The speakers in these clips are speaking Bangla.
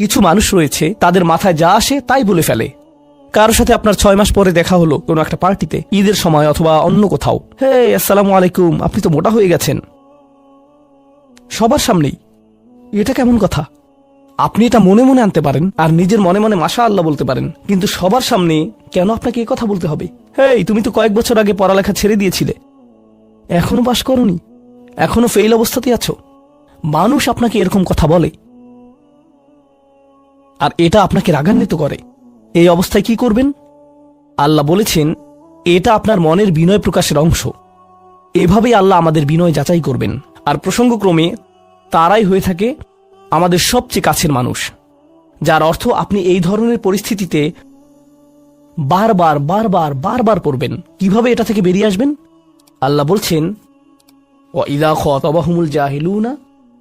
কিছু মানুষ রয়েছে তাদের মাথায় যা আসে তাই বলে ফেলে। কারোর সাথে আপনার 6 মাস পরে দেখা হলো কোনো একটা পার্টিতে, ঈদের সময় অথবা অন্য কোথাও, হে আসসালামু আলাইকুম, আপনি তো মোটা হয়ে গেছেন, সবার সামনেই। এটা কেমন কথা? আপনি এটা মনে মনে আনতে পারেন আর নিজের মনে মনে মাশা আল্লাহ বলতে পারেন, কিন্তু সবার সামনে কেন আপনাকে এই কথা বলতে হবে? হেই, তুমি তো কয়েক বছর আগে পড়ালেখা ছেড়ে দিয়েছিলে, এখনো পাশ করনি, এখনো ফেল অবস্থাতে আছো। মানুষ আপনাকে এরকম কথা বলে আর এটা আপনাকে রাগান্বিত করে। এই অবস্থায় কি করবেন? আল্লাহ বলেছেন এটা আপনার মনের বিনয় প্রকাশের অংশ। এভাবেই আল্লাহ আমাদের বিনয় যাচাই করবেন। আর প্রসঙ্গক্রমে তারাই হয়ে থাকে আমাদের সবচেয়ে কাছের মানুষ, যার অর্থ আপনি এই ধরনের পরিস্থিতিতে বারবার বারবার বারবার পড়বেন। কিভাবে এটা থেকে বেরিয়ে আসবেন? আল্লাহ বলছেন ওয়াইদা খাতাবাহুমুল জাহিলুনা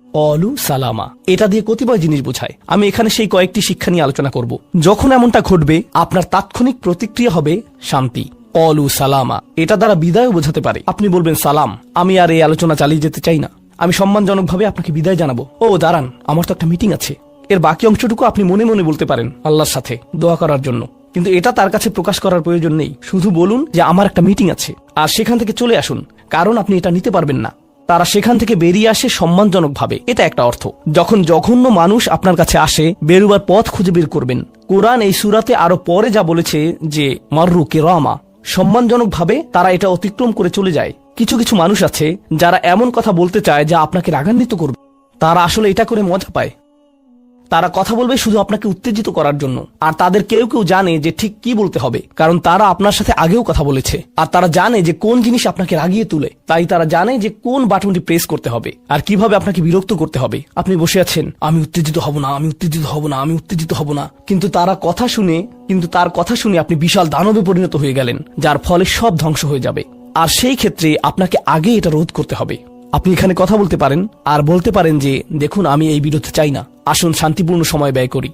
ক্বালু সালামা। এটা দিয়ে কতিপয় জিনিস বোঝায়। আমি এখানে সেই কয়েকটি শিক্ষা নিয়ে আলোচনা করব। যখন এমনটা ঘটবে আপনার তাৎক্ষণিক প্রতিক্রিয়া হবে শান্তি, ক্বালু সালামা। এটা দ্বারা বিদায় বোঝাতে পারে। আপনি বলবেন সালাম, আমি আর এই আলোচনা চালিয়ে যেতে চাই না, আমি সম্মানজনকভাবে আপনাকে বিদায় জানাবো। ও দাঁড়ান, আমার তো একটা মিটিং আছে। এর বাকি অংশটুকু আপনি মনে মনে বলতে পারেন আল্লাহর সাথে দোয়া করার জন্য, কিন্তু এটা তার কাছে প্রকাশ করার প্রয়োজন নেই। শুধু বলুন যে আমার একটা মিটিং আছে, আর সেখান থেকে চলে আসুন, কারণ আপনি এটা নিতে পারবেন না। তারা সেখান থেকে বেরিয়ে আসে সম্মানজনকভাবে, এটা একটা অর্থ। যখন জঘন্য মানুষ আপনার কাছে আসে, বেরুবার পথ খুঁজে বের করবেন। কোরআন এই সূরাতে আরো পরে যা বলেছে যে মাররু কিরামা, সম্মানজনকভাবে তারা এটা অতিক্রম করে চলে যায়। কিছু কিছু মানুষ আছে যারা এমন কথা বলতে চায় যা আপনাকে রাগান্বিত করবে। তারা আসলে এটা করে মজা পায়। তারা কথা বলবে শুধু আপনাকে উত্তেজিত করার জন্য। আর তাদের কেউ কেউ জানে যে ঠিক কি বলতে হবে, কারণ তারা আপনার সাথে আগেও কথা বলেছে। আর তারা জানে যে কোন জিনিস আপনাকে রাগিয়ে তুলে, তাই তারা জানে যে কোন বাটনটি প্রেস করতে হবে আর কিভাবে আপনাকে বিরক্ত করতে হবে। আপনি বসে আছেন, আমি উত্তেজিত হব না, আমি উত্তেজিত হব না, আমি উত্তেজিত হব না, কিন্তু তার কথা শুনে আপনি বিশাল দানবে পরিণত হয়ে গেলেন, যার ফলে সব ধ্বংস হয়ে যাবে। আর সেই ক্ষেত্রে আপনাকে আগে এটা রোধ করতে হবে। আপনি এখানে কথা বলতে পারেন আর বলতে পারেন যে দেখুন, আমি এই বিরোধ চাই না, আসুন শান্তিপূর্ণ সময় ব্যয় করি,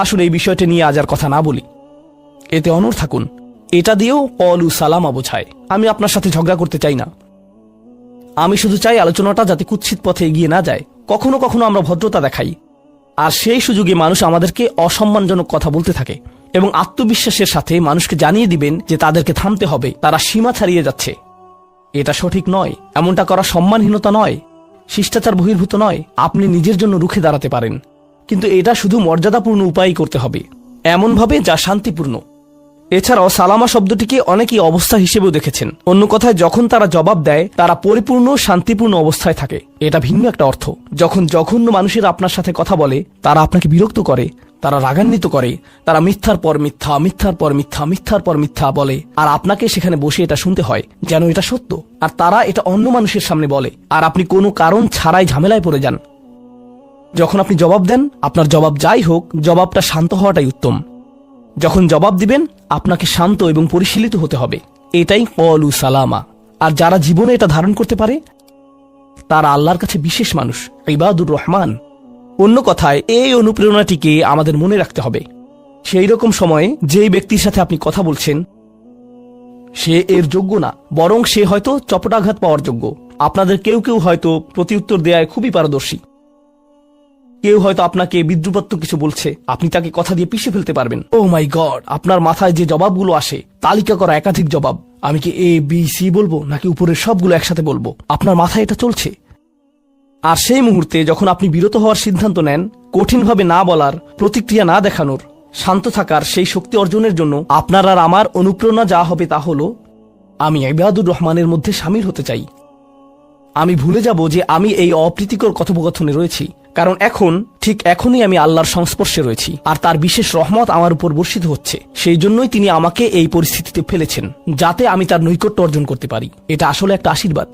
আসুন এই বিষয়টা নিয়ে আজ আর কথা না বলি, এতে অনড় থাকুন। এটা দিয়েও ক্বালু সালামা বোঝায়। আমি আপনার সাথে ঝগড়া করতে চাই না, আমি শুধু চাই আলোচনাটা যাতে কুৎসিত পথে এগিয়ে না যায়। কখনো কখনো আমরা ভদ্রতা দেখাই, আর সেই সুযোগে মানুষ আমাদেরকে অসম্মানজনক কথা বলতে থাকে, এবং আত্মবিশ্বাসের সাথে মানুষকে জানিয়ে দিবেন যে তাদেরকে থামতে হবে, তারা সীমা ছাড়িয়ে যাচ্ছে। এটা সঠিক নয়, এমনটা করা সম্মানহীনতা নয়, শিষ্টাচার বহির্ভূত নয়। আপনি নিজের জন্য রুখে দাঁড়াতে পারেন, কিন্তু এটা শুধু মর্যাদাপূর্ণ উপায় করতে হবে, এমনভাবে যা শান্তিপূর্ণ। এছাড়াও সালামা শব্দটিকে অনেকেই অবস্থা হিসেবেও দেখেছেন। অন্য কথায়, যখন তারা জবাব দেয় তারা পরিপূর্ণ শান্তিপূর্ণ অবস্থায় থাকে, এটা ভিন্ন একটা অর্থ। যখন জঘন্য মানুষেরা আপনার সাথে কথা বলে, তারা আপনাকে বিরক্ত করে, তারা রাগান্বিত করে, তারা মিথ্যার পর মিথ্যা, মিথ্যার পর মিথ্যা, মিথ্যার পর মিথ্যা বলে, আর আপনাকে সেখানে বসে এটা শুনতে হয় যেন এটা সত্য। আর তারা এটা অন্য মানুষের সামনে বলে, আর আপনি কোনো কারণ ছাড়াই ঝামেলায় পড়ে যান। যখন আপনি জবাব দেন, আপনার জবাব যাই হোক, জবাবটা শান্ত হওয়াটাই উত্তম। যখন জবাব দিবেন, আপনাকে শান্ত এবং পরিশীলিত হতে হবে। এটাই ক্বালু সালামা। আর যারা জীবনে এটা ধারণ করতে পারে, তারা আল্লাহর কাছে বিশেষ মানুষ, ইবাদুর রহমান। অন্য কথায়, এই অনুপ্রেরণাটিকে আমাদের মনে রাখতে হবে। সেই রকম সময়ে যেই ব্যক্তির সাথে আপনি কথা বলছেন সে এর যোগ্য না, বরং সে হয়তো চপটাঘাত পাওয়ার যোগ্য। আপনাদের কেউ কেউ হয়তো প্রতিউত্তর দেয়ায় খুবই পারদর্শী, কেউ হয়তো আপনাকে বিদ্রুপাত্মক কিছু বলছে, আপনি তাকে কথা দিয়ে পিষে ফেলতে পারবেন। ও মাই গড, আপনার মাথায় যে জবাবগুলো আসে, তালিকা করা একাধিক জবাব, আমি কি এ বি সি বলবো নাকি উপরের সবগুলো একসাথে বলবো, আপনার মাথায় এটা চলছে। আর সেই মুহূর্তে যখন আপনি বিরত হওয়ার সিদ্ধান্ত নেন, কঠিনভাবে না বলার, প্রতিক্রিয়া না দেখানোর, শান্ত থাকার সেই শক্তি অর্জনের জন্য আপনার আর আমার অনুপ্রেরণা যা হবে তা হলো, আমি ইবাদুর রহমানের মধ্যে শামিল হতে চাই। আমি ভুলে যাব যে আমি এই অপ্রীতিকর কথোপকথনে রয়েছি, কারণ এখনই আমি আল্লাহর সংস্পর্শে রয়েছি, আর তার বিশেষ রহমত আমার উপর বর্ষিত হচ্ছে। সেই জন্যই তিনি আমাকে এই পরিস্থিতিতে ফেলেছেন, যাতে আমি তার নৈকট্য অর্জন করতে পারি। এটা আসলে একটা আশীর্বাদ।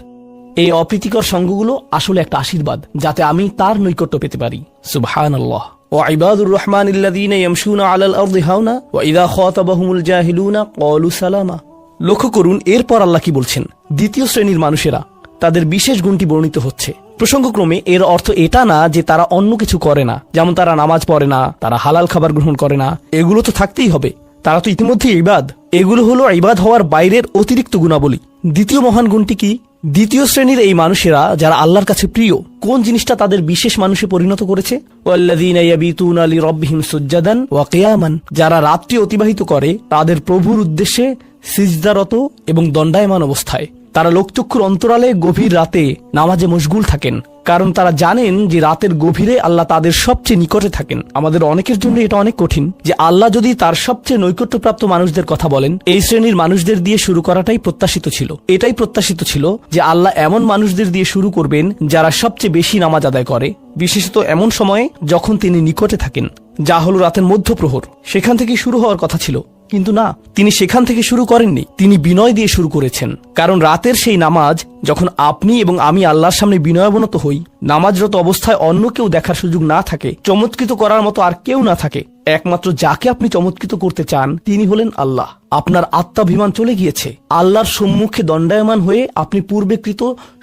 এই অপ্রীতিকর সঙ্গগুলো আসলে একটা আশীর্বাদ, যাতে আমি তার নৈকট্য পেতে পারি। সুবহানাল্লাহ। ওয়াইবাদুর রহমানিল্লাযীনা ইয়ামশুনা আলাল আরদি হাওনা ওয়া ইযা খাতাবাহুমুল জাহিলুনা ক্বালু সালামা। লক্ষ্য করুন এরপর আল্লাহ কি বলছেন। দ্বিতীয় শ্রেণীর মানুষেরা, তাদের বিশেষ গুণটি বর্ণিত হচ্ছে। প্রসঙ্গক্রমে এর অর্থ এটা না যে তারা অন্য কিছু করে না, যেমন তারা নামাজ পড়ে না, তারা হালাল খাবার গ্রহণ করে না। এগুলো তো থাকতেই হবে, তারা তো ইতিমধ্যে ইবাদ। এগুলো হলো ইবাদ হওয়ার বাইরের অতিরিক্ত গুণাবলী। দ্বিতীয় মহান গুণটি কি? দ্বিতীয় শ্রেণীর এই মানুষেরা যারা আল্লাহর কাছে প্রিয়, কোন জিনিসটা তাদের বিশেষ মানুষে পরিণত করেছে? ওয়াল্লাযীনা ইয়াবিতুনা লিরাব্বিহিম সুজ্জাদান ওয়া কিয়ামান, যারা রাত্রি অতিবাহিত করে তাদের প্রভুর উদ্দেশ্যে সিজদারত এবং দণ্ডায়মান অবস্থায়। তারা লোকচক্ষুর অন্তরালে গভীর রাতে নামাজে মশগুল থাকেন, কারণ তারা জানেন যে রাতের গভীরে আল্লাহ তাদের সবচেয়ে নিকটে থাকেন। আমাদের অনেকের জন্য এটা অনেক কঠিন যে আল্লাহ যদি তার সবচেয়ে নৈকট্যপ্রাপ্ত মানুষদের কথা বলেন, এই শ্রেণীর মানুষদের দিয়ে শুরু করাটাই প্রত্যাশিত ছিল। এটাই প্রত্যাশিত ছিল যে আল্লাহ এমন মানুষদের দিয়ে শুরু করবেন যারা সবচেয়ে বেশি নামাজ আদায় করে, বিশেষত এমন সময়ে যখন তিনি নিকটে থাকেন, যা হলো রাতের মধ্যপ্রহর। সেখান থেকে শুরু হওয়ার কথা ছিল, কিন্তু না, তিনি সেখান থেকে শুরু করেননি। তিনি বিনয় দিয়ে শুরু করেছেন, কারণ রাতের সেই নামাজ যখন আপনি এবং আমি আল্লাহর সামনে বিনয়াবনত হই, নামাজরত অবস্থায় অন্য কেউ দেখার সুযোগ না থাকে, চমৎকৃত করার মতো আর কেউ না থাকে, একমাত্র যাকে আপনি চমৎকৃত করতে চান তিনি হলেন আল্লাহ। আপনার আত্মাভিমান চলে গিয়েছে, আল্লাহর সম্মুখে দণ্ডায়মান হয়ে আপনি পূর্বেকৃত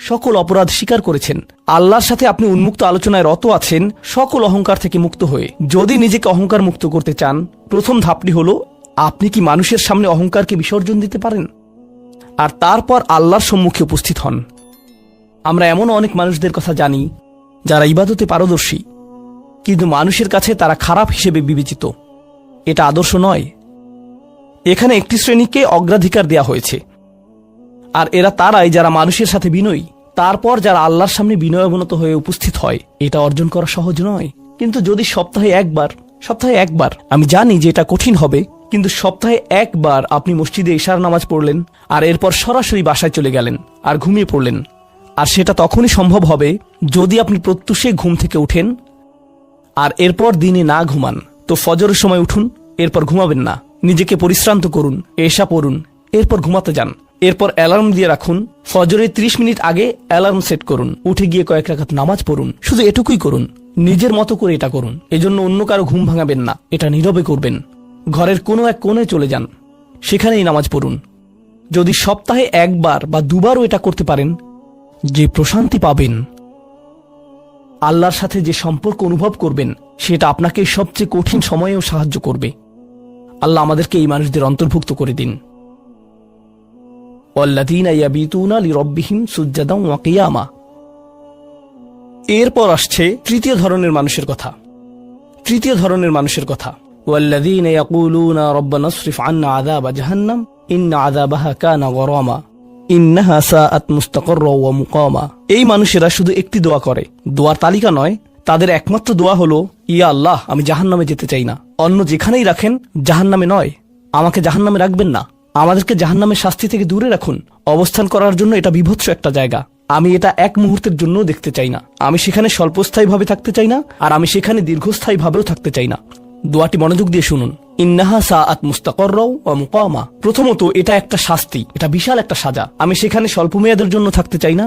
সকল অপরাধ স্বীকার করেছেন। আল্লাহর সাথে আপনি উন্মুক্ত আলোচনায় রত আছেন, সকল অহংকার থেকে মুক্ত হয়ে। যদি নিজেকে অহংকার মুক্ত করতে চান, প্রথম ধাপটি হলো আপনি কি মানুষের সামনে অহংকারকে বিসর্জন দিতে পারেন, আর তারপর আল্লাহর সম্মুখে উপস্থিত হন। আমরা এমন অনেক মানুষদের কথা জানি যারা ইবাদতে পারদর্শী, কিন্তু মানুষের কাছে তারা খারাপ হিসেবে বিবেচিত। এটা আদর্শ নয়। এখানে একটি শ্রেণীকে অগ্রাধিকার দেয়া হয়েছে, আর এরা তারাই যারা মানুষের সাথে বিনয়ী। তারপর যারা আল্লাহর সামনে বিনয়াবনত হয়ে উপস্থিত হয়, এটা অর্জন করা সহজ নয়। কিন্তু যদি সপ্তাহে একবার, আমি জানি যে এটা কঠিন হবে, কিন্তু সপ্তাহে একবার আপনি মসজিদে ইশার নামাজ পড়লেন, আর এরপর সরাসরি বাসায় চলে গেলেন আর ঘুমিয়ে পড়লেন, আর সেটা তখনই সম্ভব হবে যদি আপনি প্রত্যুষে ঘুম থেকে উঠেন, আর এরপর দিনে না ঘুমান। তো ফজরের সময় উঠুন, এরপর ঘুমাবেন না, নিজেকে পরিশ্রান্ত করুন, এশা পড়ুন, এরপর ঘুমাতে যান। এরপর অ্যালার্ম দিয়ে রাখুন, ফজরের 30 মিনিট আগে অ্যালার্ম সেট করুন, উঠে গিয়ে কয়েক রাকাত নামাজ পড়ুন। শুধু এটুকুই করুন, নিজের মতো করে এটা করুন। এজন্য অন্য কারো ঘুম ভাঙাবেন না, এটা নীরবে করবেন। ঘরের কোনো এক কোণে চলে যান, সেখানেই নামাজ পড়ুন। যদি সপ্তাহে একবার বা দুবারও এটা করতে পারেন, যে প্রশান্তি পাবেন, আল্লাহর সাথে যে সম্পর্ক অনুভব করবেন, সেটা আপনাকে সবচেয়ে কঠিন সময়েও সাহায্য করবে। আল্লাহ আমাদেরকে এই মানুষদের অন্তর্ভুক্ত করে দিন। ওয়াল্লাযীনা ইয়াবিতুনা লিরাব্বিহিম সুজ্জাদান ওয়া কিয়ামা। এরপর আসছে তৃতীয় ধরনের মানুষের কথা। ওয়াল্লাযীনা ইয়াকুলুনা রাব্বানা ইসরিফ আন্না আযাবা জাহান্নাম ইন্না আযাবাহা কানা গরামা ইন্নাহা সাআত মুস্তাকাররা ওয়া মুকামা। এই মানুষেরা শুধু একটি দোয়া করে, দোয়ার তালিকা নয়। তাদের একমাত্র দোয়া হলো, ইয়া আল্লাহ, আমি জাহান্নামে যেতে চাই না। অন্য যেখানেই রাখেন, জাহান্নামে নয়। আমাকে জাহান্নামে রাখবেন না, আমাদেরকে জাহান্নামের শাস্তি থেকে দূরে রাখুন। অবস্থান করার জন্য এটা বিভৎস একটা জায়গা। আমি এটা এক মুহূর্তের জন্য দেখতে চাই না। আমি সেখানে স্বল্পস্থায়ীভাবে থাকতে চাই না, আর আমি সেখানে দীর্ঘস্থায়ীভাবেও থাকতে চাই না। দোয়াটি মনোযোগ দিয়ে শুনুন। ইন্নাহা সাআত মুস্তাকাররা ওয়া মুকামা। প্রথমত, এটা একটা শাস্তি, এটা বিশাল একটা সাজা। আমি সেখানে স্বল্প মেয়াদের জন্য থাকতে চাই না,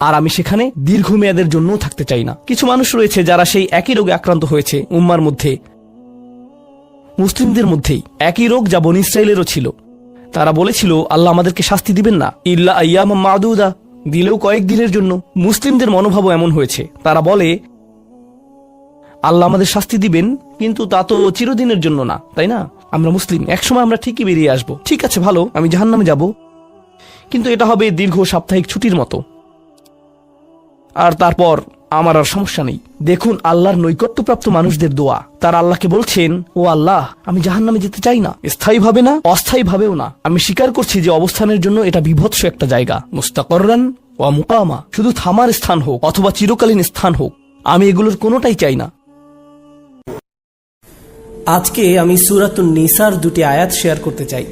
আর আমি সেখানে দীর্ঘমেয়াদের জন্যও থাকতে চাই না। কিছু মানুষ রয়েছে যারা সেই একই রোগে আক্রান্ত হয়েছে, উম্মার মধ্যে, মুসলিমদের মধ্যেই একই রোগ যা বনী ইসরাইলেরও ছিল। তারা বলেছিল, আল্লাহ আমাদেরকে শাস্তি দিবেন না, ইল্লা আইয়ামাম মাদুদা, দিলেও কয়েক দিনের জন্য। মুসলিমদের মনোভাবও এমন হয়েছে। তারা বলে, আল্লাহ আমাদের শাস্তি দিবেন, কিন্তু তা তো চিরদিনের জন্য না, তাই না? আমরা মুসলিম, একসময় আমরা ঠিকই বেরিয়ে আসবো। ঠিক আছে, ভালো, আমি জাহান্নামে যাব, কিন্তু এটা হবে দীর্ঘ সাপ্তাহিক ছুটির মতো, আর তারপর আমার আর সমস্যা নেই। দেখুন আল্লাহর নৈকট্যপ্রাপ্ত মানুষদের দোয়া। তারা আল্লাহকে বলছেন, ও আল্লাহ, আমি জাহান্নামে যেতে চাই না, স্থায়ীভাবে না, অস্থায়ীভাবেও না। আমি স্বীকার করছি যে অবস্থানের জন্য এটা বিভৎস একটা জায়গা। মুস্তাকাররান ওয়া মুকামা, শুধু থামার স্থান হোক অথবা চিরকালীন স্থান হোক, আমি এগুলোর কোনোটাই চাই না। আজকে আমি সূরাতুন নিসার দুটি আয়াত শেয়ার করতে চাই।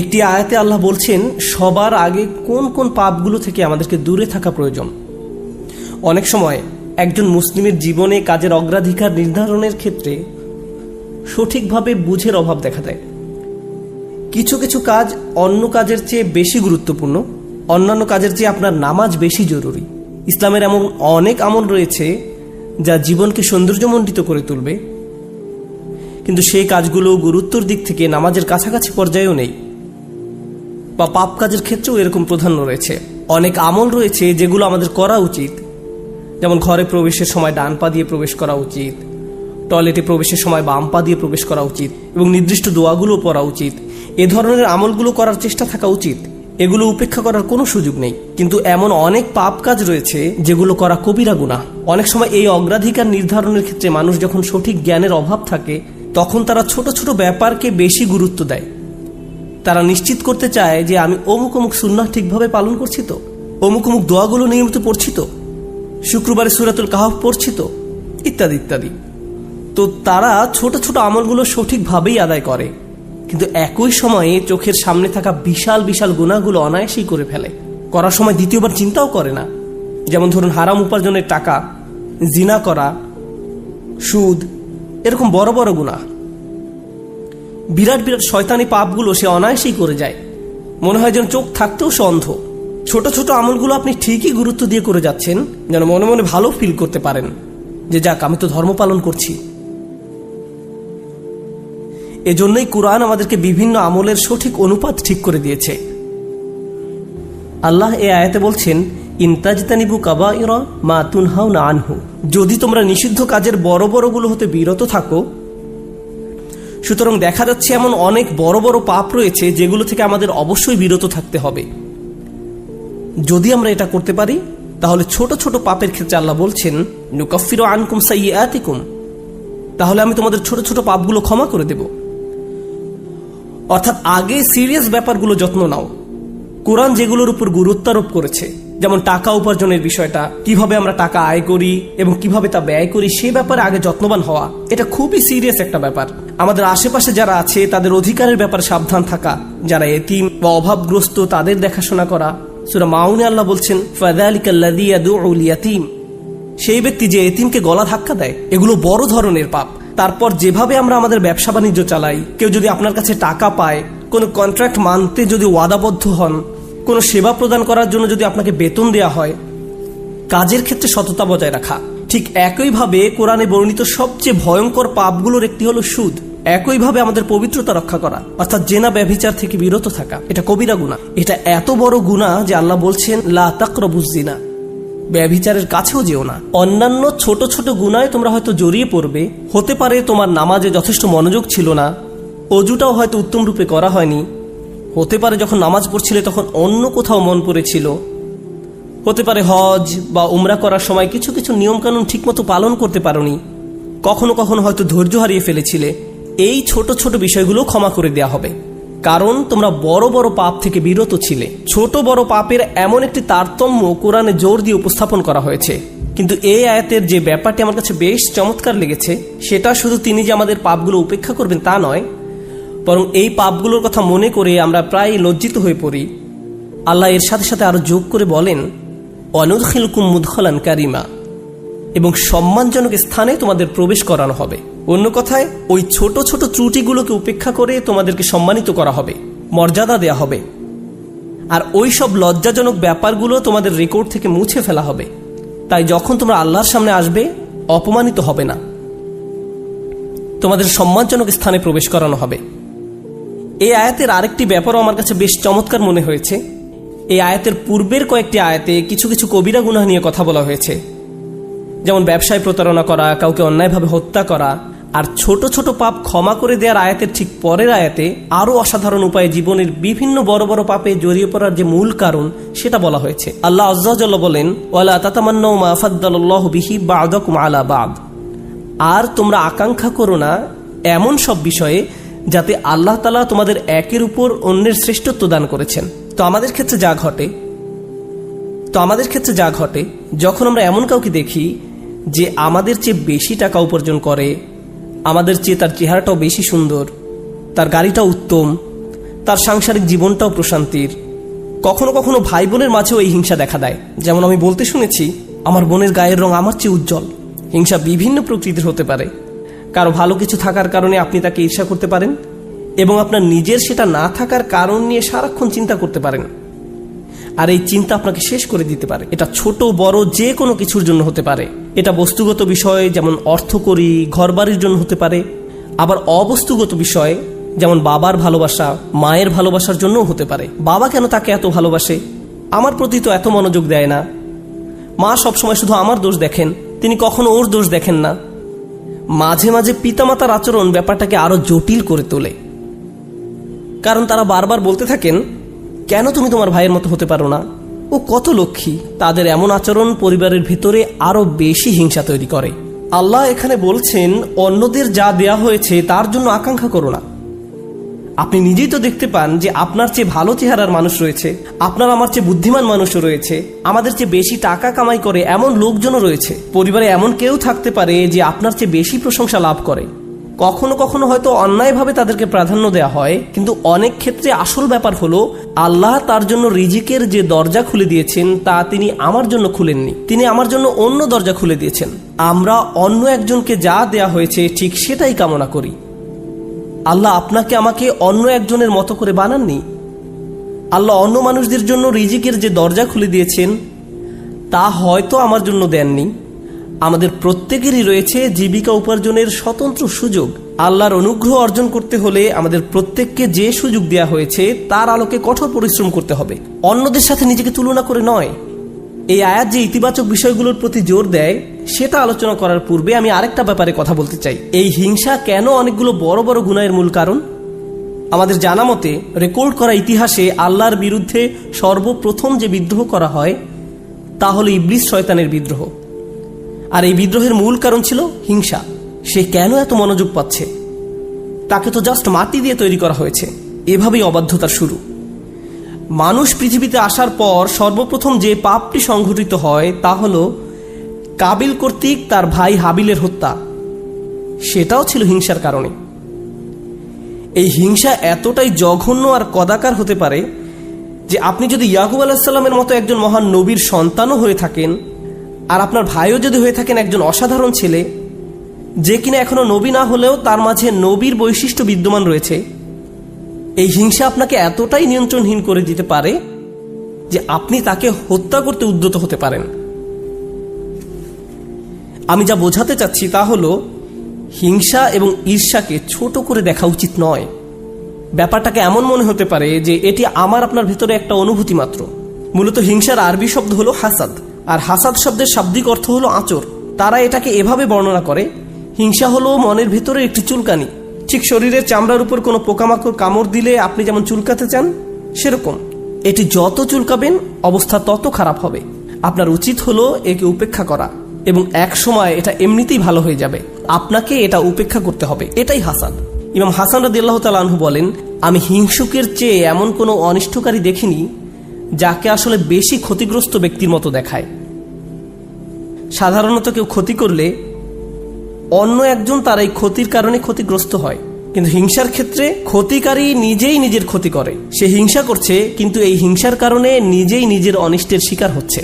একটি আয়াতে আল্লাহ বলছেন সবার আগে কোন কোন পাপগুলো থেকে আমাদেরকে দূরে থাকা প্রয়োজন। অনেক সময় একজন মুসলিমের জীবনে কাজের অগ্রাধিকার নির্ধারণের ক্ষেত্রে সঠিকভাবে বুঝের অভাব দেখা দেয়। কিছু কিছু কাজ অন্য কাজের চেয়ে বেশি গুরুত্বপূর্ণ, অন্যান্য কাজের চেয়ে আপনার নামাজ বেশি জরুরি। ইসলামের এমন অনেক আমল রয়েছে যা জীবনকে সৌন্দর্যমণ্ডিত করে তুলবে, কিন্তু সেই কাজগুলো গুরুত্বর দিক থেকে নামাজের কাছাকাছি পর্যায়েও নেই, বা পাপ কাজের ক্ষেত্রেও এরকম প্রাধান্য রয়েছে। অনেক আমল রয়েছে যেগুলো আমাদের করা উচিত, যেমন ঘরে প্রবেশের সময় ডান পা দিয়ে প্রবেশ করা উচিত, টয়লেটে প্রবেশের সময় বাম পা দিয়ে প্রবেশ করা উচিত, এবং নির্দিষ্ট দোয়াগুলো পড়া উচিত। এ ধরনের আমলগুলো করার চেষ্টা থাকা উচিত, এগুলো উপেক্ষা করার কোনো সুযোগ নেই। কিন্তু এমন অনেক পাপ কাজ রয়েছে যেগুলো করা কবিরা গুনাহ। অনেক সময় এই অগ্রাধিকার নির্ধারণের ক্ষেত্রে মানুষ যখন সঠিক জ্ঞানের অভাব থাকে তখন তারা ছোট ছোট ব্যাপারকে বেশি গুরুত্ব দেয়। তারা নিশ্চিত করতে চায় যে আমি অমুক অমুক সুন্নাহ ঠিকভাবে পালন করছি তো, অমুক অমুক দোয়াগুলো নিয়মিত পড়ছি তো, শুক্রবারে সূরাতুল কাহফ পড়ছি তো, ইত্যাদি ইত্যাদি। তো তারা ছোট ছোট আমলগুলো সঠিকভাবেই আদায় করে, কিন্তু একই সময়ে চোখের সামনে থাকা বিশাল বিশাল গুনাহগুলো অনায়াসেই করে ফেলে। করার সময় দ্বিতীয়বার চিন্তাও করে না। যেমন ধরুন হারাম উপার্জনের টাকা, জিনা করা, সুদ, এরকম বড় বড় গুনাহ, বিরাট বিরাট শয়তানি পাপগুলো সে অনায়াসেই করে যায়। মনে হয় যেন চোখ থাকতেও সে অন্ধ। ছোট ছোট আমলগুলো আপনি ঠিকই গুরুত্ব দিয়ে করে যাচ্ছেন, যেন মনে মনে ভালো ফিল করতে পারেন যে যাক আমি তো ধর্ম পালন করছি। এজন্যই কুরআন আমাদেরকে বিভিন্ন আমলের সঠিক অনুপাত ঠিক করে দিয়েছে। আল্লাহ এই আয়াতে বলছেন, ইনতাজতানিবু কাবাইরা মা তুনহাউনা আনহু, যদি তোমরা নিষিদ্ধ কাজের বড় বড়গুলো হতে বিরত থাকো। সুতরাং দেখা যাচ্ছে এমন অনেক বড় বড় পাপ রয়েছে যেগুলো থেকে আমাদের অবশ্যই বিরত থাকতে হবে। যদি আমরা এটা করতে পারি তাহলে ছোট ছোট পাপের ক্ষেত্রে আল্লাহ বলছেন, নুকাফিরু আনকুম সাইয়্যাতিকুম, তাহলে আমি তোমাদের ছোট ছোট পাপগুলো ক্ষমা করে দেব। অর্থাৎ আগে সিরিয়াস ব্যাপারগুলো যত্ন নাও। কোরআন যেগুলোর উপর গুরুত্ব আরোপ করেছে, যেমন টাকা উপার্জনের বিষয়টা, কিভাবে আমরা টাকা আয় করি এবং কিভাবে তা ব্যয় করি, সে ব্যাপারে আগে যত্নবান হওয়া, এটা খুবই সিরিয়াস একটা ব্যাপার। আমাদের আশেপাশে যারা আছে তাদের অধিকারের ব্যাপারে সাবধান থাকা, যারা এতিম বা অভাবগ্রস্ত তাদের দেখাশোনা করা। সূরা মাউনে আল্লাহ বলছেন, ফাযালিকাল্লাযী ইয়াদউল ইয়াতীম, সেই ব্যক্তি যে এতিমকে গলা ধাক্কা দেয়। এগুলো বড় ধরনের পাপ। তারপর যেভাবে আমরা আমাদের ব্যবসা বাণিজ্য চালাই, কেউ যদি আপনার কাছে টাকা পায়, কোনো কন্ট্রাক্ট মানতে যদি ওয়াদাবদ্ধ হন, কোনো সেবা প্রদান করার জন্য যদি আপনাকে বেতন দেয়া হয়, কাজের ক্ষেত্রে সততা বজায় রাখা। ঠিক একইভাবে কোরআনে বর্ণিত সবচেয়ে ভয়ঙ্কর পাপগুলোর একটি হলো সুদ। একইভাবে আমাদের পবিত্রতা রক্ষা করা, অর্থাৎ জেনা ব্যভিচার থেকে বিরত থাকা, এটা কবিরা গুনাহ। এটা এত বড় গুনাহ যে আল্লাহ বলছেন, লা তাকরাবুজ জিনা, ব্যভিচারের কাছেও যেও না। অন্যান্য ছোট ছোট গুনায় তোমরা হয়তো জড়িয়ে পড়বে। হতে পারে তোমার নামাজে যথেষ্ট মনোযোগ ছিল না, অজুটাও হয়তো উত্তম রূপে করা হয়নি। হতে পারে যখন নামাজ পড়ছিলে তখন অন্য কোথাও মন পড়েছিল। হতে পারে হজ বা উমরা করার সময় কিছু কিছু নিয়মকানুন ঠিকমতো পালন করতে পারোনি। কখনো কখনো হয়তো ধৈর্য হারিয়ে ফেলেছিলে। এই ছোট ছোট বিষয়গুলো ক্ষমা করে দেয়া হবে, কারণ তোমরা বড় বড় পাপ থেকে বিরত ছিলে। ছোট বড় পাপের এমন একটি তারতম্য কোরআনে জোর দিয়ে উপস্থাপন করা হয়েছে। কিন্তু এই আয়াতের যে ব্যাপারটি আমার কাছে বেশ চমৎকার লেগেছে, সেটা শুধু তিনি যে আমাদের পাপগুলো উপেক্ষা করবেন তা নয়, বরং এই পাপগুলোর কথা মনে করে আমরা প্রায় লজ্জিত হয়ে পড়ি। আল্লাহ এর সাথে সাথে আরো যোগ করে বলেন, ওয়ানুদখিলকুম মুদখালান কারিমা, এবং সম্মানজনক স্থানে তোমাদের প্রবেশ করানো হবে। অন্য কথায়, ওই ছোট ছোট ত্রুটিগুলোকে উপেক্ষা করে তোমাদেরকে সম্মানিত করা হবে, মর্যাদা দেয়া হবে। আর ওই সব লজ্জাজনক ব্যাপারগুলো তোমাদের রেকর্ড থেকে মুছে ফেলা হবে। তাই যখন তোমরা আল্লাহর সামনে আসবে, অপমানিত হবে না, তোমাদের সম্মানজনক স্থানে প্রবেশ করানো হবে। এই আয়াতের আরেকটি ব্যাপারও আমার কাছে বেশ চমৎকার মনে হয়েছে। এই আয়াতের পূর্বের কয়েকটি আয়াতে কিছু কিছু কবিরা গুনাহ নিয়ে কথা বলা হয়েছে, যেমন ব্যবসায় প্রতারণা করা, কাউকে অন্যায়ভাবে হত্যা করা। আর ছোট ছোট পাপ ক্ষমা করে দেওয়ার আয়াতের ঠিক পরের আয়াতে আরো অসাধারণ উপায়ে জীবনের বিভিন্ন বড় বড় পাপে জড়িয়ে পড়ার যে মূল কারণ সেটা বলা হয়েছে। আল্লাহ আযজা ওয়া জাল্লা বলেন, ওয়ালা তাতামান্নাউ মা ফাদ্দালাল্লাহু বিহি বা'দাকুম আলা বা'দ, আর তোমরা আকাঙ্ক্ষা করো না এমন সব বিষয়ে যাতে আল্লাহ তাআলা তোমাদের একের উপর অন্যের শ্রেষ্ঠত্ব দান করেছেন। তো আমাদের ক্ষেত্রে যা ঘটে যখন আমরা এমন কাউকে দেখি যে আমাদের চেয়ে বেশি টাকা উপার্জন করে, আমাদের চেয়ে তার চেহারাটাও বেশি সুন্দর, তার গাড়িটাও উত্তম, তার সাংসারিক জীবনটাও প্রশান্তির, কখনো কখনো ভাই বোনের মাঝেও এই হিংসা দেখা দেয়। যেমন আমি বলতে শুনেছি, আমার বোনের গায়ের রং আমার চেয়ে উজ্জ্বল। হিংসা বিভিন্ন প্রকৃতির হতে পারে। কারো ভালো কিছু থাকার কারণে আপনি তাকে ঈর্ষা করতে পারেন, এবং আপনার নিজের সেটা না থাকার কারণ নিয়ে সারাক্ষণ চিন্তা করতে পারেন। আর এই চিন্তা আপনাকে শেষ করে দিতে পারে। এটা ছোট বড় যে কোনো কিছুর জন্য হতে পারে। এটা বস্তুগত বিষয়, যেমন অর্থকড়ি, ঘরবাড়ির জন্য হতে পারে। আবার অবস্তুগত বিষয়, যেমন বাবার ভালোবাসা, মায়ের ভালোবাসার জন্যও হতে পারে। বাবা কেন তাকে এত ভালোবাসে? আমার প্রতি তো এত মনোযোগ দেয় না। মা সবসময় শুধু আমার দোষ দেখেন, তিনি কখনো ওর দোষ দেখেন না। মাঝে মাঝে পিতামাতার আচরণ ব্যাপারটাকে আরো জটিল করে তোলে, কারণ তারা বারবার বলতে থাকেন, কেন তুমি তোমার ভাইয়ের মতো হতে পারো না? ও কত লক্ষ্মী। তাদের এমন আচরণ পরিবারের ভিতরে আরো বেশি হিংসা তৈরি করে। আল্লাহ এখানে বলছেন, অন্যদের যা দেয়া হয়েছে তার জন্য আকাঙ্ক্ষা করো না। আপনি নিজেই তো দেখতে পান যে আপনার চেয়ে ভালো চেহারার মানুষ রয়েছে, আপনার আমার চেয়ে বুদ্ধিমান মানুষও রয়েছে, আমাদের চেয়ে বেশি টাকা কামাই করে এমন লোকজনও রয়েছে। পরিবারে এমন কেউ থাকতে পারে যে আপনার চেয়ে বেশি প্রশংসা লাভ করে। কখনো কখনো হয়তো অন্যায়ভাবে তাদেরকে প্রাধান্য দেওয়া হয়, কিন্তু অনেক ক্ষেত্রে আসল ব্যাপার হলো আল্লাহ তার জন্য রিজিকের যে দরজা খুলে দিয়েছেন তা তিনি আমার জন্য খুলেননি, তিনি আমার জন্য অন্য দরজা খুলে দিয়েছেন। আমরা অন্য একজনকে যা দেয়া হয়েছে ঠিক সেটাই কামনা করি। আল্লাহ আপনাকে আমাকে অন্য একজনের মতো করে বানাননি। আল্লাহ অন্য মানুষদের জন্য রিজিকের যে দরজা খুলে দিয়েছেন তা হয়তো আমার জন্য দেননি। আমাদের প্রত্যেকেরই রয়েছে জীবিকা উপার্জনের স্বতন্ত্র সুযোগ। আল্লাহর অনুগ্রহ অর্জন করতে হলে আমাদের প্রত্যেককে যে সুযোগ দেয়া হয়েছে তার আলোকে কঠোর পরিশ্রম করতে হবে, অন্যদের সাথে নিজেকে তুলনা করে নয়। এই আয়াত যে ইতিবাচক বিষয়গুলোর প্রতি জোর দেয় সেটা আলোচনা করার পূর্বে আমি আরেকটা ব্যাপারে কথা বলতে চাই। এই হিংসা কেন অনেকগুলো বড় বড় গুনাহের মূল কারণ? আমাদের জানা মতে রেকর্ড করা ইতিহাসে আল্লাহর বিরুদ্ধে সর্বপ্রথম যে বিদ্রোহ করা হয় তা হলো ইবলিস শয়তানের বিদ্রোহ। আর এই বিদ্রোহের মূল কারণ ছিল হিংসা। সে কেন এত মনোযোগ পাচ্ছে? তাকে তো জাস্ট মাটি দিয়ে তৈরি করা হয়েছে। এভাবেই অবাধ্যতার শুরু। মানুষ পৃথিবীতে আসার পর সর্বপ্রথম যে পাপটি সংঘটিত হয় তা হলো কাবিল কর্তৃক তার ভাই হাবিলের হত্যা। সেটাও ছিল হিংসার কারণে। এই হিংসা এতটাই জঘন্য আর কদাকার হতে পারে যে আপনি যদি ইয়াকুব আলাইহিসসালামের মতো একজন মহান নবীর সন্তানও হয়ে থাকেন, আর আপনার ভাইও যদি হয়ে থাকেন একজন অসাধারণ ছেলে যে কিনা এখনো নবী না হলেও তার মাঝে নবীর বৈশিষ্ট্য বিদ্যমান রয়েছে, এই হিংসা আপনাকে এতটাই নিয়ন্ত্রণহীন করে দিতে পারে যে আপনি তাকে হত্যা করতে উদ্যত হতে পারেন। আমি যা বোঝাতে চাচ্ছি তা হলো হিংসা এবং ঈর্ষাকে ছোট করে দেখা উচিত নয়। ব্যাপারটাকে এমন মনে হতে পারে যে এটি আমার আপনার ভিতরে একটা অনুভূতি মাত্র। মূলত হিংসার আরবি শব্দ হলো হাসাদ, আর হাসাদ শব্দের শাব্দিক অর্থ হলো আঁচড়। তারা এটাকে এভাবে বর্ণনা করে, হিংসা হলো মনের ভিতরে একটি চুলকানি। ঠিক শরীরের চামড়ার উপর কোনো পোকামাকড় কামড় দিলে আপনি যেমন চুলকাতে চান সেরকম। এটি যত চুলকাবেন অবস্থা তত খারাপ হবে। আপনার উচিত হলো একে উপেক্ষা করা, এবং এক সময় এটা এমনিতেই ভালো হয়ে যাবে। আপনাকে এটা উপেক্ষা করতে হবে। এটাই হাসাদ। ইমাম হাসান রাদিয়াল্লাহু তাআলা আনহু বলেন, আমি হিংসুকের চেয়ে এমন কোনো অনিষ্টকারী দেখিনি যাকে আসলে বেশি ক্ষতিগ্রস্ত ব্যক্তির মতো দেখায়। সাধারণত কেউ ক্ষতি করলে অন্য একজন তার এই ক্ষতির কারণে ক্ষতিগ্রস্ত হয়, কিন্তু হিংসার ক্ষেত্রে ক্ষতিকারী নিজেই নিজের ক্ষতি করে। সে হিংসা করছে কিন্তু এই হিংসার কারণে নিজেই নিজের অনিষ্টের শিকার হচ্ছে।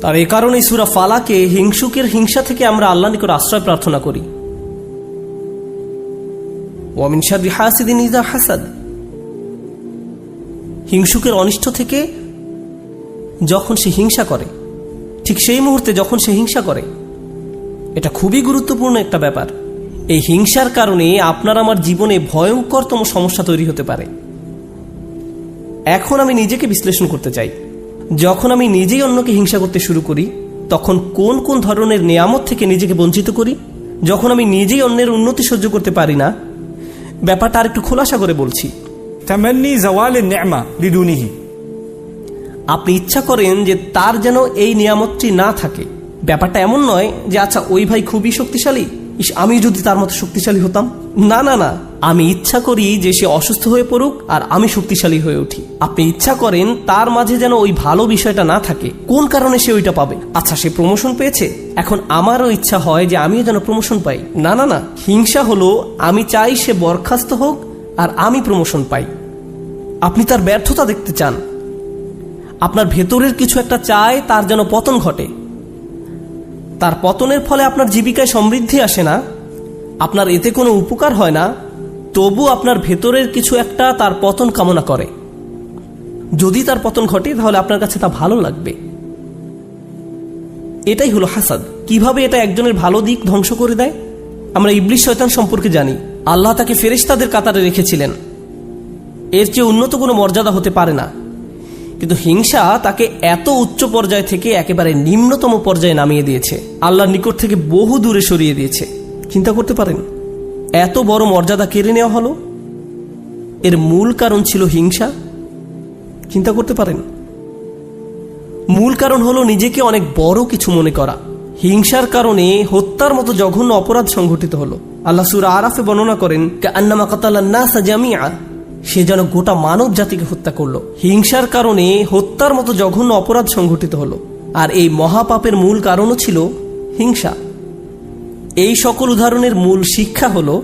আর এই কারণেই সূরা ফালাকে হিংসুকের হিংসা থেকে আমরা আল্লাহর নিকট আশ্রয় প্রার্থনা করি। ওয়া মিন শাররি হাসিদিন ইযা হাসাদ। হিংসুকের অনিষ্ট থেকে যখন সে হিংসা করে, ঠিক সেই মুহূর্তে যখন সে হিংসা করে, এটা খুবই গুরুত্বপূর্ণ একটা ব্যাপার। এই হিংসার কারণে আপনার আমার জীবনে ভয়ঙ্করতম সমস্যা তৈরি হতে পারে। এখন আমি নিজেকে বিশ্লেষণ করতে চাই। যখন আমি নিজেই অন্যকে হিংসা করতে শুরু করি তখন কোন কোন ধরনের নিয়ামত থেকে নিজেকে বঞ্চিত করি? যখন আমি নিজেই অন্যের উন্নতি সহ্য করতে পারি না, ব্যাপারটা আর একটু খোলাসা করে বলছি। তামান্নি জাওয়ালিন নি'মা লিদুনিহি। আপনি ইচ্ছা করেন যে তার যেন এই নিয়ামতটি না থাকে। ব্যাপারটা এমন নয় যে আচ্ছা ওই ভাই খুবই শক্তিশালী, আমি যদি তার মতো শক্তিশালী হতাম। না না না, আমি ইচ্ছা করি যে সে অসুস্থ হয়ে পড়ুক আর আমি শক্তিশালী হয়ে উঠি। আপনি ইচ্ছা করেন তার মাঝে যেন ওই ভালো বিষয়টা না থাকে। কোন কারণে সে ওইটা পাবে? আচ্ছা সে প্রমোশন পেয়েছে, এখন আমারও ইচ্ছা হয় যে আমিও যেন প্রমোশন পাই। না না না, হিংসা হলো আমি চাই সে বরখাস্ত হোক আর আমি প্রমোশন পাই। আপনি তার ব্যর্থতা দেখতে চান। আপনার ভেতরের কিছু একটা চায় তার যেন পতন ঘটে। তার পতনের ফলে আপনার জীবিকায় সমৃদ্ধি আসে না, আপনার এতে কোনো উপকার হয় না, তবু আপনার ভেতরের কিছু একটা তার পতন কামনা করে। যদি তার পতন ঘটে তাহলে আপনার কাছে তা ভালো লাগবে। এটাই হলো হাসাদ। কিভাবে এটা একজনের ভালো দিক ধ্বংস করে দেয়? আমরা ইবলিস শয়তান সম্পর্কে জানি। আল্লাহ তাকে ফেরেশতাদের কাতারে রেখেছিলেন। এর চেয়ে উন্নত কোনো মর্যাদা হতে পারে না, কিন্তু হিংসা তাকে এত উচ্চ পর্যায় থেকে একেবারে নিম্নতম পর্যায়ে নামিয়ে দিয়েছে, আল্লাহর নিকট থেকে বহু দূরে সরিয়ে দিয়েছে। চিন্তা করতে পারেন, এত বড় মর্যাদা কেড়ে নেওয়া হলো। এর মূল কারণ ছিল হিংসা। চিন্তা করতে পারেন? মূল কারণ হলো নিজেকে অনেক বড় কিছু মনে করা। হিংসার কারণে হত্যার মতো জঘন্য অপরাধ সংঘটিত হলো। আল্লাহ সূরা আরাফে বর্ণনা করেন, কাআন্নামা কাতালান নাসা জামিআ, সে যেন গোটা মানব জাতিকে হত্যা করলো। হিংসার কারণে হত্যার মতো জঘন্য অপরাধ সংঘটিত হলো। আর এই মহাপাপের মূল কারণও ছিল হিংসা। এই সকল উদাহরণের মূল শিক্ষা হলো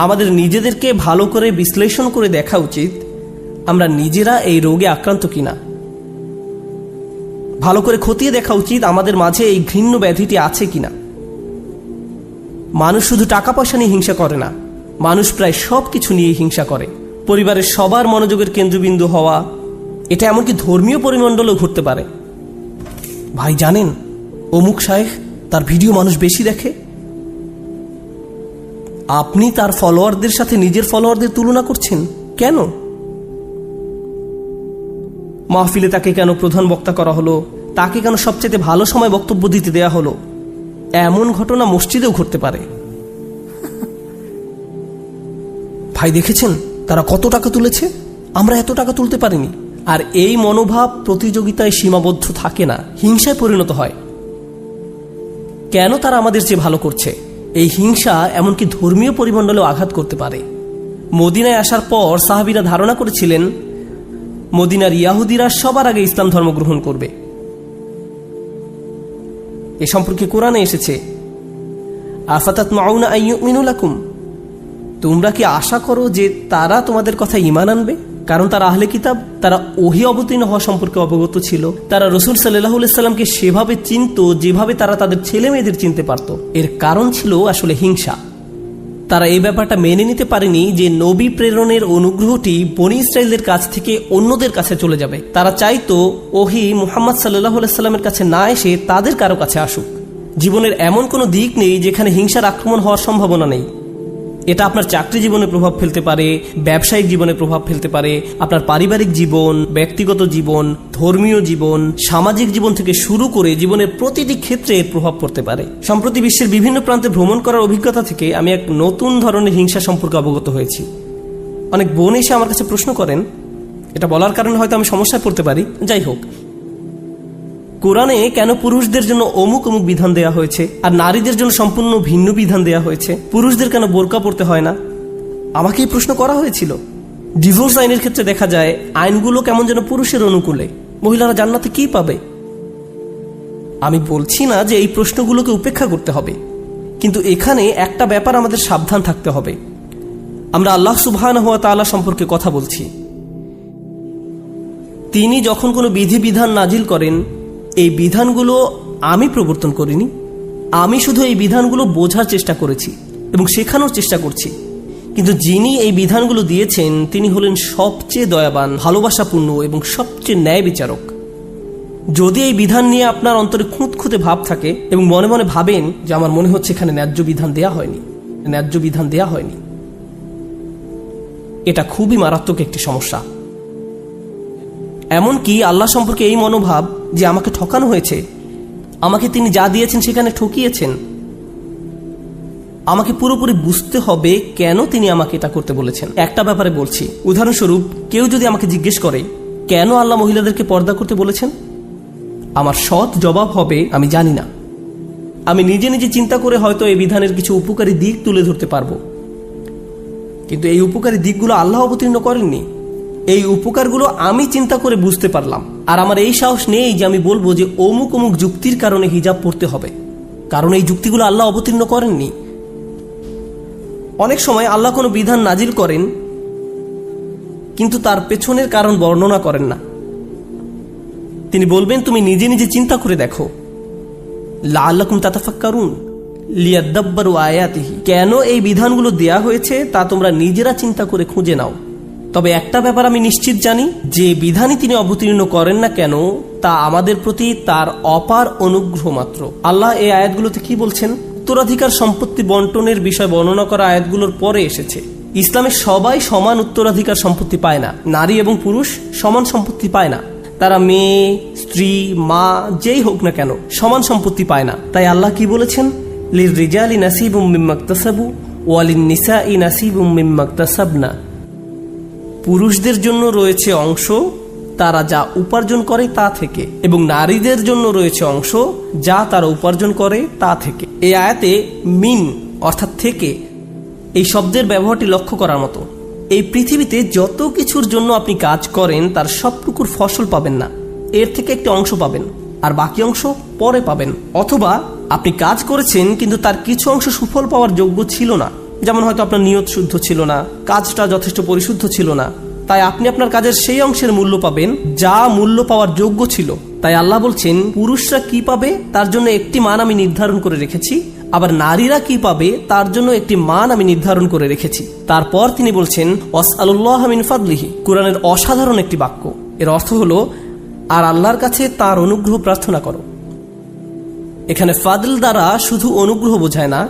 আমাদের নিজেদেরকে ভালো করে বিশ্লেষণ করে দেখা উচিত আমরা নিজেরা এই রোগে আক্রান্ত কিনা। ভালো করে খতিয়ে দেখা উচিত আমাদের মাঝে এই ঘৃণ্য ব্যাধিটি আছে কিনা। মানুষ শুধু টাকা পয়সা নিয়ে হিংসা করে না, মানুষ প্রায় সব কিছু নিয়ে হিংসা করে। পরিবারের সবার মনোযোগের কেন্দ্রবিন্দু হওয়া, এটা এমনকি ধর্মীয় পরিমণ্ডলেও ঘটতে পারে। ভাই জানেন, অমুক শায়েখ, তার ভিডিও মানুষ বেশি দেখে। আপনি তার ফলোয়ারদের সাথে নিজের ফলোয়ারদের তুলনা করছেন কেন? মাহফিলে তাকে কেন প্রধান বক্তা করা হলো, তাকে কেন সবচেয়ে ভালো সময় বক্তব্য দিতে দেয়া হলো? এমন ঘটনা মসজিদেও ঘটতে পারে। ভাই দেখেছেন তারা কত টাকা তুলেছে, আমরা এত টাকা তুলতে পারিনি। আর এই মনোভাব প্রতিযোগিতায় সীমাবদ্ধ থাকে না, হিংসায় পরিণত হয়। কেন তারা আমাদের চেয়ে ভালো করছে? এই হিংসা এমনকি ধর্মীয় পরিমণ্ডলেও আঘাত করতে পারে। মদিনায় আসার পর সাহাবীরা ধারণা করেছিলেন মদিনার ইয়াহুদিরা সবার আগে ইসলাম ধর্ম গ্রহণ করবে। এ সম্পর্কে কোরআনে এসেছে, আফাতাতমাউনা আন ইউমিনু লাকুম, তোমরা কি আশা করো যে তারা তোমাদের কথা ঈমান আনবে? কারণ তারা আহলে কিতাব, তারা ওহী অবতীর্ণ হওয়া সম্পর্কে অবগত ছিল। তারা রাসূল সাল্লাল্লাহু আলাইহি সাল্লামকে সেভাবে চিনত যেভাবে তারা তাদের ছেলে মেয়েদের চিনতে পারত। এর কারণ ছিল আসলে হিংসা। তারা এই ব্যাপারটা মেনে নিতে পারেনি যে নবী প্রেরণের অনুগ্রহটি বনী ইসরাইলদের কাছ থেকে অন্যদের কাছে চলে যাবে। তারা চাইতো ওহী মুহাম্মদ সাল্লাল্লাহু আলাইহি সাল্লামের কাছে না এসে তাদের কারো কাছে আসুক। জীবনের এমন কোনো দিক নেই যেখানে হিংসার আক্রমণ হওয়ার সম্ভাবনা নেই। এটা আপনার চাকরি জীবনে প্রভাব ফেলতে পারে, ব্যবসায়িক জীবনে প্রভাব ফেলতে পারে, আপনার পারিবারিক জীবন, ব্যক্তিগত জীবন, ধর্মীয় জীবন, সামাজিক জীবন থেকে শুরু করে জীবনের প্রতিটি ক্ষেত্রে এর প্রভাব পড়তে পারে। সম্প্রতি বিশ্বের বিভিন্ন প্রান্তে ভ্রমণ করার অভিজ্ঞতা থেকে আমি এক নতুন ধরনের হিংসা সম্পর্কে অবগত হয়েছি। অনেক বোন এসে আমার কাছে প্রশ্ন করেন, এটা বলার কারণে হয়তো আমি সমস্যায় পড়তে পারি, যাই হোক, কোরআনে কেন পুরুষদের জন্য অমুক অমুক বিধান দেয়া হয়েছে আর নারীদের জন্য সম্পূর্ণ ভিন্ন বিধান দেয়া হয়েছে? পুরুষদের কেন বোরকা পড়তে হয় না? আমাকে এই প্রশ্ন করা হয়েছিল। ডিভোর্স আইনের ক্ষেত্রে দেখা যায় আইনগুলো কেমন যেন পুরুষের অনুকূলে। মহিলারা জান্নাতে কি পাবে? আমি বলছি না যে এই প্রশ্নগুলোকে উপেক্ষা করতে হবে, কিন্তু এখানে একটা ব্যাপার আমাদের সাবধান থাকতে হবে। আমরা আল্লাহ সুবহানাহু ওয়া তাআলা সম্পর্কে কথা বলছি। তিনি যখন কোনো বিধিবিধান নাজিল করেন, এই বিধানগুলো আমি প্রবর্তন করিনি, আমি শুধু এই বিধানগুলো বোঝার চেষ্টা করেছি এবং শেখানোর চেষ্টা করছি। কিন্তু যিনি এই বিধানগুলো দিয়েছেন তিনি হলেন সবচেয়ে দয়াবান, ভালোবাসাপূর্ণ এবং সবচেয়ে ন্যায় বিচারক। যদি এই বিধান নিয়ে আপনার অন্তরে খুঁতখুঁতে ভাব থাকে এবং মনে মনে ভাবেন যে আমার মনে হচ্ছে এখানে ন্যায্য বিধান দেয়া হয়নি, এটা খুবই মারাত্মক একটি সমস্যা। এমনকি আল্লাহ সম্পর্কে এই মনোভাব যে আমাকে ঠকানো হয়েছে, আমাকে তিনি যা দিয়েছেন সেখানে ঠকিয়েছেন, আমাকে পুরোপুরি বুঝতে হবে কেন তিনি আমাকে এটা করতে বলেছেন। একটা ব্যাপারে বলছি, উদাহরণস্বরূপ কেউ যদি আমাকে জিজ্ঞেস করে কেন আল্লাহ মহিলাদেরকে পর্দা করতে বলেছেন, আমার সৎ জবাব হবে আমি জানি না। আমি নিজে নিজে চিন্তা করে হয়তো এই বিধানের কিছু উপকারী দিক তুলে ধরতে পারবো, কিন্তু এই উপকারী দিকগুলো আল্লাহ অবতীর্ণ করেননি। এই উপকারগুলো আমি চিন্তা করে বুঝতে পারলাম, আর আমার এই সাহস নেই যে আমি বলবো যে অমুক অমুক যুক্তির কারণে হিজাব পড়তে হবে, কারণ এই যুক্তিগুলো আল্লাহ অবতীর্ণ করেননি। অনেক সময় আল্লাহ কোনো বিধান নাজিল করেন কিন্তু তার পেছনের কারণ বর্ণনা করেন না। তিনি বলবেন তুমি নিজে নিজে চিন্তা করে দেখো, লাআল্লাকুম তাতাফাক্কারুন লিয়াদাব্বারু আয়াতিহি, কেন এই বিধানগুলো দেয়া হয়েছে তা তোমরা নিজেরা চিন্তা করে খুঁজে নাও। তবে একটা ব্যাপার আমি নিশ্চিত জানি, যে বিধানই তিনি অবতীর্ণ করেন না কেন তা আমাদের প্রতি তার অপার অনুগ্রহ মাত্র। আল্লাহ এই আয়াতগুলোতে কি বলছেন? উত্তরাধিকার সম্পত্তি বন্টনের বিষয় বর্ণনা করা আয়াতগুলোর পরে এসেছে। ইসলামে সবাই সমান উত্তরাধিকার সম্পত্তি পায় না, নারী এবং পুরুষ সমান সম্পত্তি পায় না। তারা মেয়ে, স্ত্রী, মা যেই হোক না কেন সমান সম্পত্তি পায় না। তাই আল্লাহ কি বলেছেন? লিররিজালি নাসিবুম মিম্মা ইকতাসাবু ওয়া লিন-নিসাই নাসিবুম মিম্মা ইকতাসাবনা, পুরুষদের জন্য রয়েছে অংশ তারা যা উপার্জন করে তা থেকে, এবং নারীদের জন্য রয়েছে অংশ যা তারা উপার্জন করে তা থেকে। এই আয়াতে মিন অর্থাৎ থেকে এই শব্দের ব্যবহারটি লক্ষ্য করার মতো। এই পৃথিবীতে যত কিছুর জন্য আপনি কাজ করেন তার সবটুকুর ফসল পাবেন না, এর থেকে একটি অংশ পাবেন আর বাকি অংশ পরে পাবেন। অথবা আপনি কাজ করেছেন কিন্তু তার কিছু অংশ সুফল পাওয়ার যোগ্য ছিল না, যেমন হয়তো আপনার নিয়ত শুদ্ধ ছিল না, কাজটা যথেষ্ট পরিশুদ্ধ ছিল না, তাই আপনি আপনার কাজের সেই অংশের মূল্য পাবেন যা মূল্য পাওয়ার যোগ্য ছিল। তাই আল্লাহ বলছেন পুরুষরা কি পাবে তার জন্য একটি মান আমি নির্ধারণ করে রেখেছি, আবার নারীরা কি পাবে তার জন্য একটি মান আমি নির্ধারণ করে রেখেছি। তারপর তিনি বলছেন ওয়াসআলুল্লাহ মিন ফাদলিহি, কুরআনের অসাধারণ একটি বাক্য। এর অর্থ হলো আর আল্লাহর কাছে তার অনুগ্রহ প্রার্থনা করো। এখানে ফাদল দ্বারা শুধু অনুগ্রহ বোঝায় না।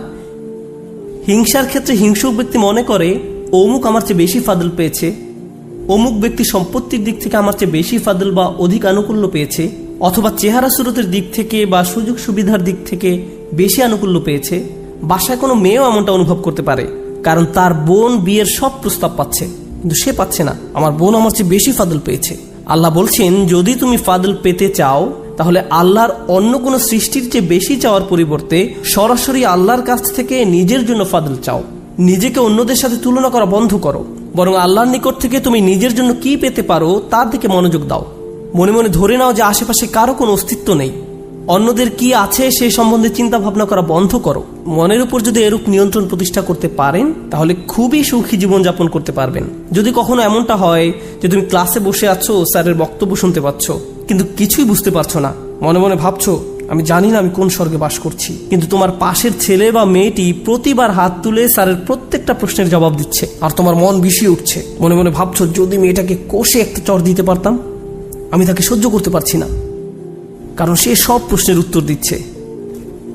হিংসার ক্ষেত্রে হিংসুক ব্যক্তি মনে করে অমুক আমার চেয়ে বেশি ফাদল পেয়েছে, অমুক ব্যক্তি সম্পত্তির দিক থেকে আমার চেয়ে বেশি ফাদল বা অধিক আনুকূল্য পেয়েছে, অথবা চেহারা সুরতের দিক থেকে বা সুযোগ সুবিধার দিক থেকে বেশি আনুকূল্য পেয়েছে। বাসায় কোনো মেয়েও এমনটা অনুভব করতে পারে, কারণ তার বোন বিয়ের সব প্রস্তাব পাচ্ছে কিন্তু সে পাচ্ছে না, আমার বোন আমার চেয়ে বেশি ফাদল পেয়েছে। আল্লাহ বলছেন যদি তুমি ফাদল পেতে চাও তাহলে আল্লাহর অন্য কোনো সৃষ্টির চেয়ে বেশি চাওয়ার পরিবর্তে সরাসরি আল্লাহর কাছ থেকে নিজের জন্য ফাদল চাও। নিজেকে অন্যদের সাথে তুলনা করা বন্ধ করো, বরং আল্লাহর নিকট থেকে তুমি নিজের জন্য কি পেতে পারো তার দিকে মনোযোগ দাও। মনে মনে ধরে নাও যে আশেপাশে কারো কোনো অস্তিত্ব নেই, অন্যদের কি আছে সে সম্বন্ধে চিন্তা ভাবনা করা বন্ধ করো। মনের উপর যদি এরূপ নিয়ন্ত্রণ প্রতিষ্ঠা করতে পারেন তাহলে খুবই সুখী জীবনযাপন করতে পারবেন। যদি কখনো এমনটা হয় যে তুমি ক্লাসে বসে আছো, স্যারের বক্তব্য শুনতে পাচ্ছ কিন্তু কিছুই বুঝতে পারছো না, মনে মনে ভাবছো আমি জানি না আমি কোন স্বর্গে বাস করছি, কিন্তু তোমার পাশের ছেলে বা মেয়েটি প্রতিবার হাত তুলে স্যারের প্রত্যেকটা প্রশ্নের জবাব দিচ্ছে আর তোমার মন বিষিয়ে উঠছে। মনে মনে ভাবছো যদি মেয়েটাকে কষে একটা চর দিতে পারতাম, আমি তাকে সহ্য করতে পারছি না, কারণ সে সব প্রশ্নের উত্তর দিচ্ছে।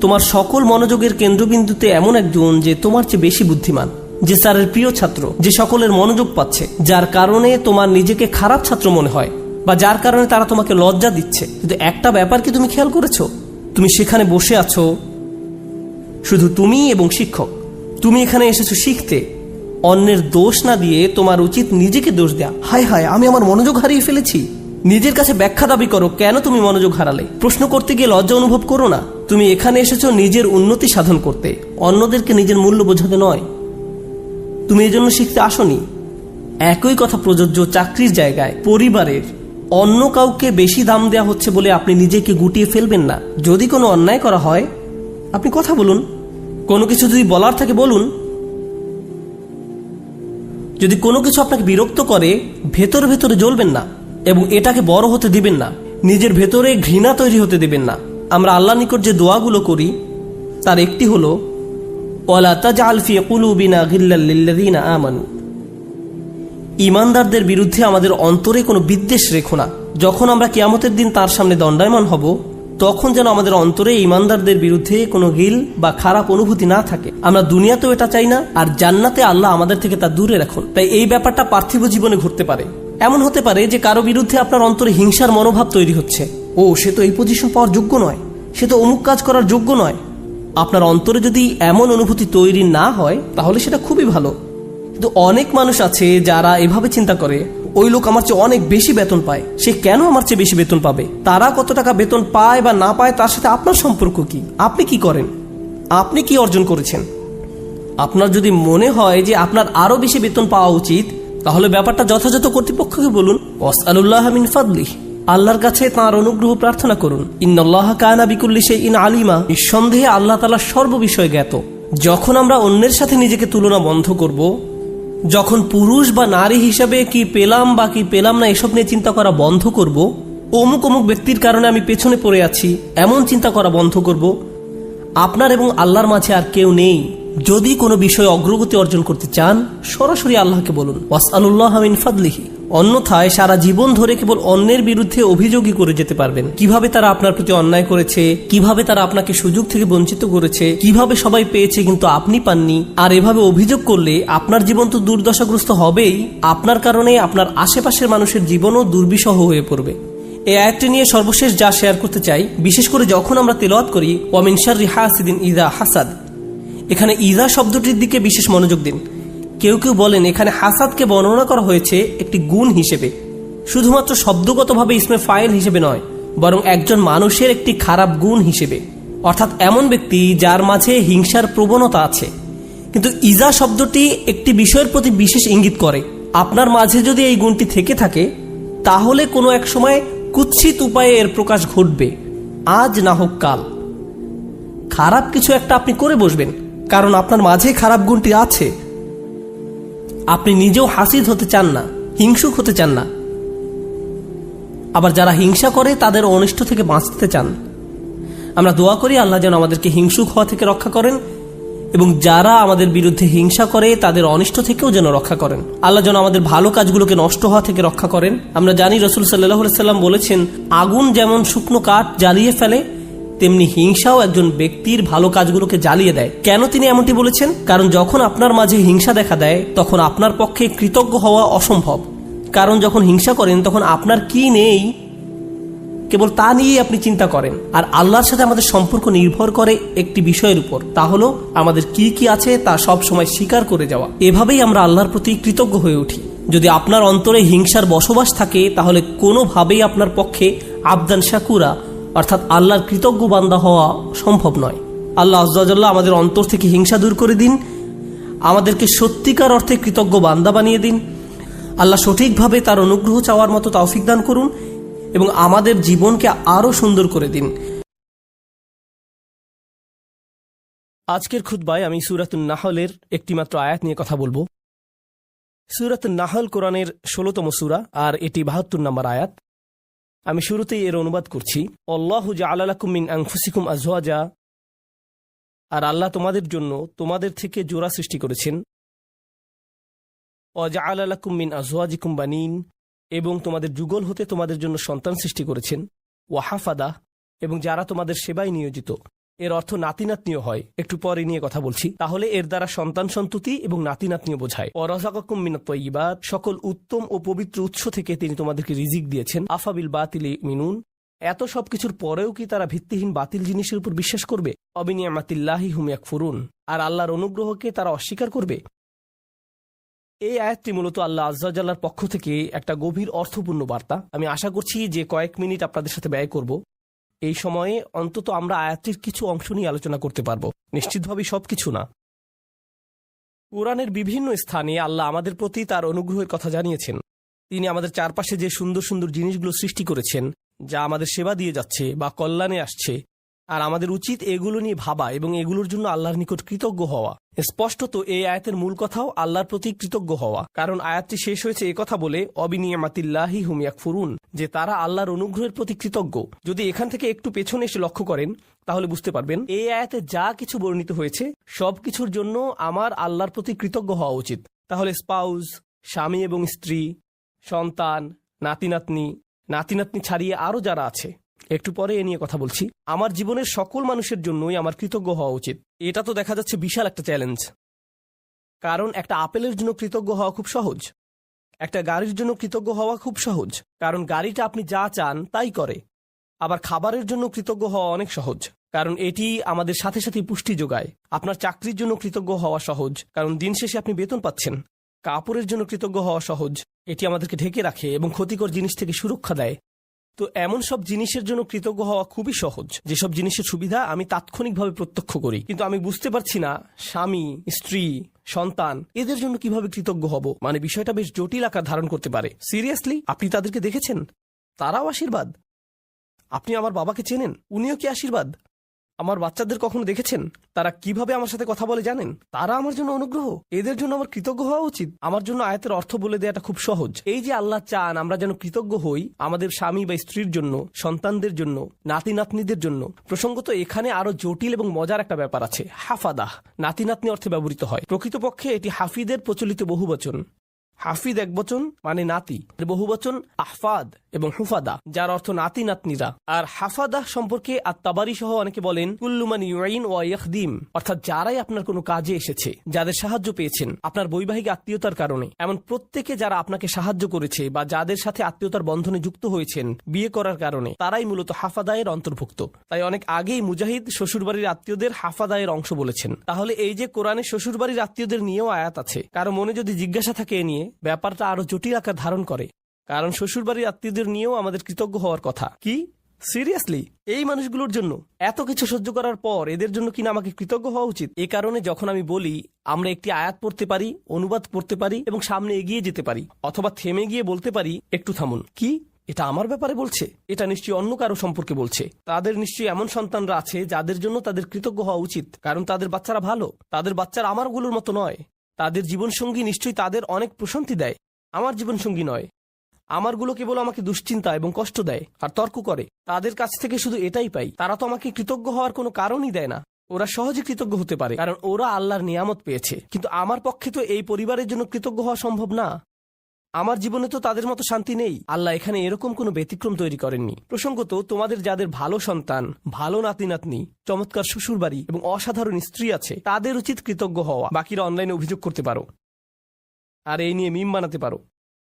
তোমার সকল মনোযোগের কেন্দ্রবিন্দুতে এমন একজন যে তোমার চেয়ে বেশি বুদ্ধিমান, যে স্যারের প্রিয় ছাত্র, যে সকলের মনোযোগ পাচ্ছে, যার কারণে তোমার নিজেকে খারাপ ছাত্র মনে হয় বা যার কারণে তারা তোমাকে লজ্জা দিচ্ছে। কিন্তু একটা ব্যাপার কি তুমি খেয়াল করেছো? তুমি সেখানে বসে আছো শুধু তুমি এবং শিক্ষক। তুমি এখানে এসেছো শিখতে, অন্যের দোষ না দিয়ে তোমার উচিত নিজেকে দোষ দেয়া। হায় হায় আমি আমার মনোযোগ হারিয়ে ফেলেছি। নিজের কাছে ব্যাখ্যা দাবি করো কেন তুমি মনোযোগ হারালে। প্রশ্ন করতে গিয়ে লজ্জা অনুভব করো না। তুমি এখানে এসেছো নিজের উন্নতি সাধন করতে, অন্যদেরকে নিজের মূল্য বোঝাতে নয়। তুমি এই জন্য শিখতে আসনি। একই কথা প্রযোজ্য চাকরির জায়গায়, পরিবারের। অন্য কাউকে বেশি দাম দেওয়া হচ্ছে বলে আপনি নিজেকে গুটিয়ে ফেলবেন না। যদি কোনো অন্যায় করা হয় আপনি কথা বলুন, কোনো কিছু যদি বলার থাকে বলুন। যদি কোনো কিছু আপনাকে বিরক্ত করে ভেতরে ভেতরে জ্বলবেন না এবং এটাকে বড় হতে দিবেন না, নিজের ভেতরে ঘৃণা তৈরি হতে দিবেন না। আমরা আল্লাহর নিকট যে দোয়াগুলো করি তার একটি হলো ওয়ালা তাজআল ফি কুলুবিনা গিল্লাল লিল্লাযিনা আমানু, ঈমানদারদের বিরুদ্ধে আমাদের অন্তরে কোনো বিদ্বেষ রেখো না। যখন আমরা কিয়ামতের দিন তার সামনে দণ্ডায়মান হব তখন যেন আমাদের অন্তরে ঈমানদারদের বিরুদ্ধে কোনো গিল বা খারাপ অনুভূতি না থাকে। আমরা দুনিয়াতেও এটা চাই না, আর জান্নাতে আল্লাহ আমাদের থেকে তা দূরে রাখুন। তাই এই ব্যাপারটা পার্থিব জীবনে ঘটতে পারে। এমন হতে পারে যে কারো বিরুদ্ধে আপনার অন্তরে হিংসার মনোভাব তৈরি হচ্ছে, ও সে তো এই পজিশন পাওয়ার যোগ্য নয়, সে তো অমুক কাজ করার যোগ্য নয়। আপনার অন্তরে যদি এমন অনুভূতি তৈরি না হয় তাহলে সেটা খুবই ভালো। কিন্তু অনেক মানুষ আছে যারা এভাবে চিন্তা করে ওই লোক আমার চেয়ে অনেক বেশি বেতন পায়, সে কেন আমার চেয়ে বেশি বেতন পাবে। তারা কত টাকা বেতন পায় বা না পায় তার সাথে আপনার সম্পর্ক কি? আপনি কি করেন? আপনি কি অর্জন করেছেন? আপনার যদি মনে হয় যে আপনার আরো বেশি বেতন পাওয়া উচিত তাহলে ব্যাপারটা যথাযথ কর্তৃপক্ষকে বলুন। ওয়াসআলুল্লাহ মিন ফাদলিহি, আল্লাহর কাছে তাঁর অনুগ্রহ প্রার্থনা করুন। ইন্নাল্লাহা কানা বিকুল্লি শাইইন আলিমা, নিঃসন্দেহে আল্লাহ তাআলা সর্ববিষয়ে জ্ঞাত। যখন আমরা অন্যের সাথে নিজেকে তুলনা বন্ধ করব, যখন পুরুষ বা নারী হিসাবে কি পেলাম বা কি পেলাম না এসব নিয়ে চিন্তা করা বন্ধ করব, অমুক অমুক ব্যক্তির কারণে আমি পেছনে পড়ে আছি এমন চিন্তা করা বন্ধ করব, আপনার এবং আল্লাহর মাঝে আর কেউ নেই। যদি কোনো বিষয়ে অগ্রগতি অর্জন করতে চান সরাসরি আল্লাহকে বলুন ওয়াসআলুল্লাহ মিন ফাদলিহি। অন্যথায় সারা জীবন ধরে কেবল অন্যের বিরুদ্ধে অভিযোগই করে যেতে পারবেন। কিভাবে তারা আপনার প্রতি অন্যায় করেছে, কিভাবে তারা আপনাকে সুযোগ থেকে বঞ্চিত করেছে, কিভাবে সবাই পেয়েছে কিন্তু আপনি পাননি। আর এভাবে অভিযোগ করলে আপনার জীবন তো দুর্দশাগ্রস্ত হবেই, আপনার কারণে আপনার আশেপাশের মানুষের জীবনও দুর্বিষহ হয়ে পড়বে। এই আয়াতটি নিয়ে সর্বশেষ যা শেয়ার করতে চাই, বিশেষ করে যখন আমরা তেলাওয়াত করি ওয়া মিন শাররি হাসিদিন ইযা হাসাদ, এখানে ইযা শব্দটির দিকে বিশেষ মনোযোগ দিন। কেউ কেউ বলেন এখানে হাসাদকে বর্ণনা করা হয়েছে একটি গুণ হিসেবে, শুধুমাত্র শব্দগতভাবে ইসমে ফাইল হিসেবে নয়, বরং একজন মানুষের একটি খারাপ গুণ হিসেবে, অর্থাৎ এমন ব্যক্তি যার মাঝে হিংসার প্রবণতা আছে। কিন্তু ইজা শব্দটি একটি বিষয়ের প্রতি বিশেষ ইঙ্গিত করে। আপনার মাঝে যদি এই গুণটি থেকে থাকে, তাহলে কোনো এক সময় কুৎসিত উপায়ে এর প্রকাশ ঘটবে, আজ না হোক কাল। খারাপ কিছু একটা আপনি করে বসবেন, কারণ আপনার মাঝে খারাপ গুণটি আছে। আপনি নিজেও হাসিদ হতে চান না, হিংসুক হতে চান না। আবার যারা হিংসা করে তাদের অনিষ্ট থেকে বাঁচতে চান। আমরা দোয়া করি আল্লাহ যেন আমাদেরকে হিংসুক হওয়া থেকে রক্ষা করেন, এবং যারা আমাদের বিরুদ্ধে হিংসা করে তাদের অনিষ্ট থেকেও যেন রক্ষা করেন। আল্লাহ যেন আমাদের ভালো কাজগুলোকে নষ্ট হওয়া থেকে রক্ষা করেন। আমরা জানি রাসূল সাল্লাল্লাহু আলাইহি সাল্লাম বলেছেন, আগুন যেমন শুকনো কাঠ জ্বালিয়ে ফেলে, তেমনি হিংসাও একজন ব্যক্তির ভালো কাজগুলোকে জ্বালিয়ে দেয়। কেন তিনি এমনটি বলেছেন? কারণ যখন আপনার মাঝে হিংসা দেখা দেয়, তখন আপনার পক্ষে কৃতজ্ঞ হওয়া অসম্ভব। কারণ যখন হিংসা করেন তখন আপনার কি নেই কেবল তা নিয়েই আপনি চিন্তা করেন। আর আল্লাহর সাথে আমাদের সম্পর্ক নির্ভর করে একটি বিষয়ের উপর, তা হলো আমাদের কি কি আছে তা সব সময় স্বীকার করে যাওয়া। এভাবেই আমরা আল্লাহর প্রতি কৃতজ্ঞ হয়ে উঠি। যদি আপনার অন্তরে হিংসার বসবাস থাকে, তাহলে কোনোভাবেই আপনার পক্ষে আবদান শাকুরা অর্থাৎ আল্লাহর কৃতজ্ঞ বান্দা হওয়া সম্ভব নয়। আল্লাহ আজ্জা ওয়া জাল্লা আমাদের অন্তর থেকে হিংসা দূর করে দিন, আমাদেরকে সত্যিকার অর্থে কৃতজ্ঞ বান্দা বানিয়ে দিন। আল্লাহ সঠিকভাবে তার অনুগ্রহ চাওয়ার মতো তৌফিক দান করুন এবং আমাদের জীবনকে আরো সুন্দর করে দিন। আজকের খুতবায় আমি সূরাতুন নাহলের একটি মাত্র আয়াত নিয়ে কথা বলবো। সূরাতুন নাহল কোরআনের 16তম সূরা, আর এটি 72 নম্বর আয়াত। আমি শুরুতেই এর অনুবাদ করছি। আল্লাহু জাআলা লাকুম মিন আনফুসিকুম আজওয়াজা, আর আল্লাহ তোমাদের জন্য তোমাদের থেকে জোড়া সৃষ্টি করেছেন। ওয়া জাআলা লাকুম মিন আজওয়াজিকুম বানিন, এবং তোমাদের যুগল হতে তোমাদের জন্য সন্তান সৃষ্টি করেছেন। ওয়া হাফাদা, এবং যারা তোমাদের সেবায় নিয়োজিত। এর অর্থ নাতি নাতনিও হয়, একটু পরে নিয়ে কথা বলছি। তাহলে এর দ্বারা সন্তান সন্ততি এবং নাতি নাতনিও বোঝায়। ওয়া রাযাকাকুম মিনাত তাইয়্যিবাত, সকল উত্তম ও পবিত্র উৎস থেকে তিনি তোমাদেরকে রিজিক দিয়েছেন। আফাবিল বাতিলি মিনুন, এত সবকিছুর পরেও কি তারা ভিত্তিহীন বাতিল জিনিসের উপর বিশ্বাস করবে? অবিনিয়ামাতিল্লাহি হুম ইয়াকফুরুন, আর আল্লাহর অনুগ্রহকে তারা অস্বীকার করবে। এই আয়াতটি মূলত আল্লাহ আজ্জা ওয়া জাল্লার পক্ষ থেকে একটা গভীর অর্থপূর্ণ বার্তা। আমি আশা করছি যে কয়েক মিনিট আপনাদের সাথে ব্যয় করব। এই সময়ে অন্তত আমরা আয়াতটির কিছু অংশ নিয়ে আলোচনা করতে পারবো, নিশ্চিতভাবে সবকিছু না। কোরআনের বিভিন্ন স্থানে আল্লাহ আমাদের প্রতি তার অনুগ্রহের কথা জানিয়েছেন। তিনি আমাদের চারপাশে যে সুন্দর সুন্দর জিনিসগুলো সৃষ্টি করেছেন, যা আমাদের সেবা দিয়ে যাচ্ছে বা কল্যাণে আসছে, আর আমাদের উচিত এগুলো নিয়ে ভাবা এবং এগুলোর জন্য আল্লাহর নিকট কৃতজ্ঞ হওয়া। স্পষ্টত এই আয়াতের মূল কথাও আল্লাহর প্রতি কৃতজ্ঞ হওয়া, কারণ আয়াতটি শেষ হয়েছে একথা বলে, অবিনিয়ামাতিল্লাহি হুম ইয়াকফুরুন, যে তারা আল্লাহর অনুগ্রহের প্রতি কৃতজ্ঞ। যদি এখান থেকে একটু পেছনে এসে লক্ষ্য করেন, তাহলে বুঝতে পারবেন এই আয়াতে যা কিছু বর্ণিত হয়েছে সবকিছুর জন্য আমার আল্লাহর প্রতি কৃতজ্ঞ হওয়া উচিত। তাহলে স্পাউস, স্বামী এবং স্ত্রী, সন্তান, নাতি নাতনি, নাতি নাতনি ছাড়িয়ে আরও যারা আছে, একটু পরে এ নিয়ে কথা বলছি। আমার জীবনের সকল মানুষের জন্যই আমার কৃতজ্ঞ হওয়া উচিত। এটা তো দেখা যাচ্ছে বিশাল একটা চ্যালেঞ্জ, কারণ একটা আপেলের জন্য কৃতজ্ঞ হওয়া খুব সহজ, একটা গাড়ির জন্য কৃতজ্ঞ হওয়া খুব সহজ, কারণ গাড়িটা আপনি যা চান তাই করে। আবার খাবারের জন্য কৃতজ্ঞ হওয়া অনেক সহজ, কারণ এটি আমাদের সাথে সাথে পুষ্টি যোগায়। আপনার চাকরির জন্য কৃতজ্ঞ হওয়া সহজ, কারণ দিন শেষে আপনি বেতন পাচ্ছেন। কাপড়ের জন্য কৃতজ্ঞ হওয়া সহজ, এটি আমাদেরকে ঢেকে রাখে এবং ক্ষতিকর জিনিস থেকে সুরক্ষা দেয়। তো এমন সব জিনিসের জন্য কৃতজ্ঞ হওয়া খুবই সহজ, যেসব জিনিসের সুবিধা আমি তাৎক্ষণিকভাবে প্রত্যক্ষ করি, কিন্তু আমি বুঝতে পারছি না স্বামী, স্ত্রী, সন্তান এদের জন্য কিভাবে কৃতজ্ঞ হব। মানে বিষয়টা বেশ জটিল আকার ধারণ করতে পারে। সিরিয়াসলি, আপনি তাদেরকে দেখেছেন? তারাও আশীর্বাদ। আপনি আমার বাবাকে চেনেন, উনিও কি আশীর্বাদ? আমার বাচ্চাদের কখনো দেখেছেন তারা কিভাবে আমার সাথে কথা বলে জানেন? তারা আমার জন্য অনুগ্রহ। এদের জন্য আমার কৃতজ্ঞ হওয়া উচিত। আমার জন্য আয়াতের অর্থ বলে দেওয়াটা খুব সহজ। এই যে আল্লাহ চান আমরা যেন কৃতজ্ঞ হই আমাদের স্বামী বা স্ত্রীর জন্য, সন্তানদের জন্য, নাতি নাতনিদের জন্য। প্রসঙ্গত এখানে আরো জটিল এবং মজার একটা ব্যাপার আছে। হাফাদাহ নাতি নাতনি অর্থে ব্যবহৃত হয়। প্রকৃতপক্ষে এটি হাফিদের প্রচলিত বহুবচন। হাফিদ একবচন মানে নাতি, বহুবচন আহফাদ এবং হুফাদা, যার অর্থ নাতি নাতনিরা। আর হাফাদাহ সম্পর্কে আত-তাবারি সহ অনেকে বলেন কুল্লু মান ইউইন ওয়া ইয়াখদিম, অর্থাৎ যারাই আপনার কোনো কাজে এসেছে, যাদের সাহায্য পেয়েছেন আপনার বৈবাহিক আত্মীয়তার কারণে, এমন প্রত্যেকে যারা আপনাকে সাহায্য করেছে বা যাদের সাথে আত্মীয়তার বন্ধনে যুক্ত হয়েছেন বিয়ে করার কারণে, তারাই মূলত হাফাদায়ের অন্তর্ভুক্ত। তাই অনেক আগেই মুজাহিদ শ্বশুরবাড়ির আত্মীয়দের হাফাদায়ের অংশ বলেছেন। তাহলে এই যে কোরআনে শ্বশুরবাড়ির আত্মীয়দের নিয়েও আয়াত আছে, কারো মনে যদি জিজ্ঞাসা থাকে এ নিয়ে, ব্যাপারটা আরো জটিল আকার ধারণ করে। কারণ শ্বশুরবাড়ির আত্মীয়দের নিয়েও আমাদের কৃতজ্ঞ হওয়ার কথা। কি সিরিয়াসলি? এই মানুষগুলোর জন্য এত কিছু সহ্য করার পর এদের জন্য কিনা আমাকে কৃতজ্ঞ হওয়া উচিত? এ কারণে যখন আমি বলি আমরা একটি আয়াত পড়তে পারি, অনুবাদ করতে পারি এবং সামনে এগিয়ে যেতে পারি, অথবা থেমে গিয়ে বলতে পারি একটু থামুন, কি এটা আমার ব্যাপারে বলছে? এটা নিশ্চয়ই অন্য কারো সম্পর্কে বলছে। তাদের নিশ্চয়ই এমন সন্তানরা আছে যাদের জন্য তাদের কৃতজ্ঞ হওয়া উচিত, কারণ তাদের বাচ্চারা ভালো। তাদের বাচ্চারা আমারগুলোর মতো নয়। তাদের জীবনসঙ্গী নিশ্চয়ই তাদের অনেক প্রশান্তি দেয়। আমার জীবনসঙ্গী নয়। আমারগুলো কেবল আমাকে দুশ্চিন্তা এবং কষ্ট দেয় আর তর্ক করে। তাদের কাছ থেকে শুধু এটাই পাই। তারা তো আমাকে কৃতজ্ঞ হওয়ার কোনো কারণই দেয় না। ওরা সহজে কৃতজ্ঞ হতে পারে কারণ ওরা আল্লাহর নিয়ামত পেয়েছে, কিন্তু আমার পক্ষে তো এই পরিবারের জন্য কৃতজ্ঞ হওয়া সম্ভব না। আমার জীবনে তো তাদের মতো শান্তি নেই। আল্লাহ এখানে এরকম কোনো ব্যতিক্রম তৈরি করেননি। প্রসঙ্গত, তোমাদের যাদের ভালো সন্তান, ভালো নাতি নাতনি, চমৎকার শ্বশুরবাড়ি এবং অসাধারণ স্ত্রী আছে, তাদের উচিত কৃতজ্ঞ হওয়া। বাকিরা অনলাইনে অভিযোগ করতে পারো আর এই নিয়ে মিম বানাতে পারো।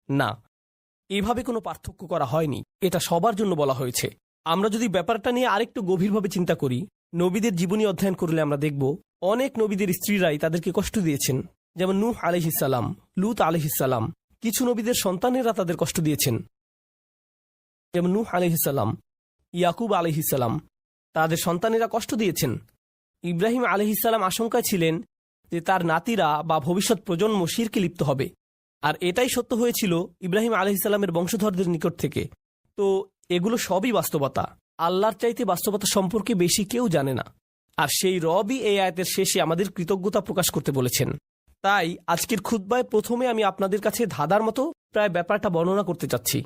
না, এভাবে কোনো পার্থক্য করা হয়নি। এটা সবার জন্য বলা হয়েছে। আমরা যদি ব্যাপারটা নিয়ে আরেকটু গভীরভাবে চিন্তা করি, নবীদের জীবনী অধ্যয়ন করলে আমরা দেখব অনেক নবীদের স্ত্রীরাই তাদেরকে কষ্ট দিয়েছেন। যেমন নূহ আলাইহিসসালাম, লূত আলাইহিসসালাম। কিছু নবীদের সন্তানেরা তাদের কষ্ট দিয়েছেন, যেমন নূহ আলাইহিসসালাম, ইয়াকুব আলাইহিসসালাম। তাদের সন্তানেরা কষ্ট দিয়েছেন। ইব্রাহিম আলাইহিসসালাম আশঙ্কায় ছিলেন যে তার নাতিরা বা ভবিষ্যৎ প্রজন্ম শিরকে লিপ্ত হবে, আর এটাই সত্য হয়েছিল ইব্রাহিম আলাইহিসসালামের বংশধরদের নিকট থেকে। তো এগুলো সবই বাস্তবতা। আল্লাহর চাইতে বাস্তবতা সম্পর্কে বেশি কেউ জানে না, আর সেই রবই এই আয়াতের শেষে আমাদের কৃতজ্ঞতা প্রকাশ করতে বলেছেন। তাই আজকের খুতবায় প্রথমে আমি আপনাদের কাছে ধাঁধার মতো প্রায় ব্যাপারটা বর্ণনা করতে চাচ্ছি,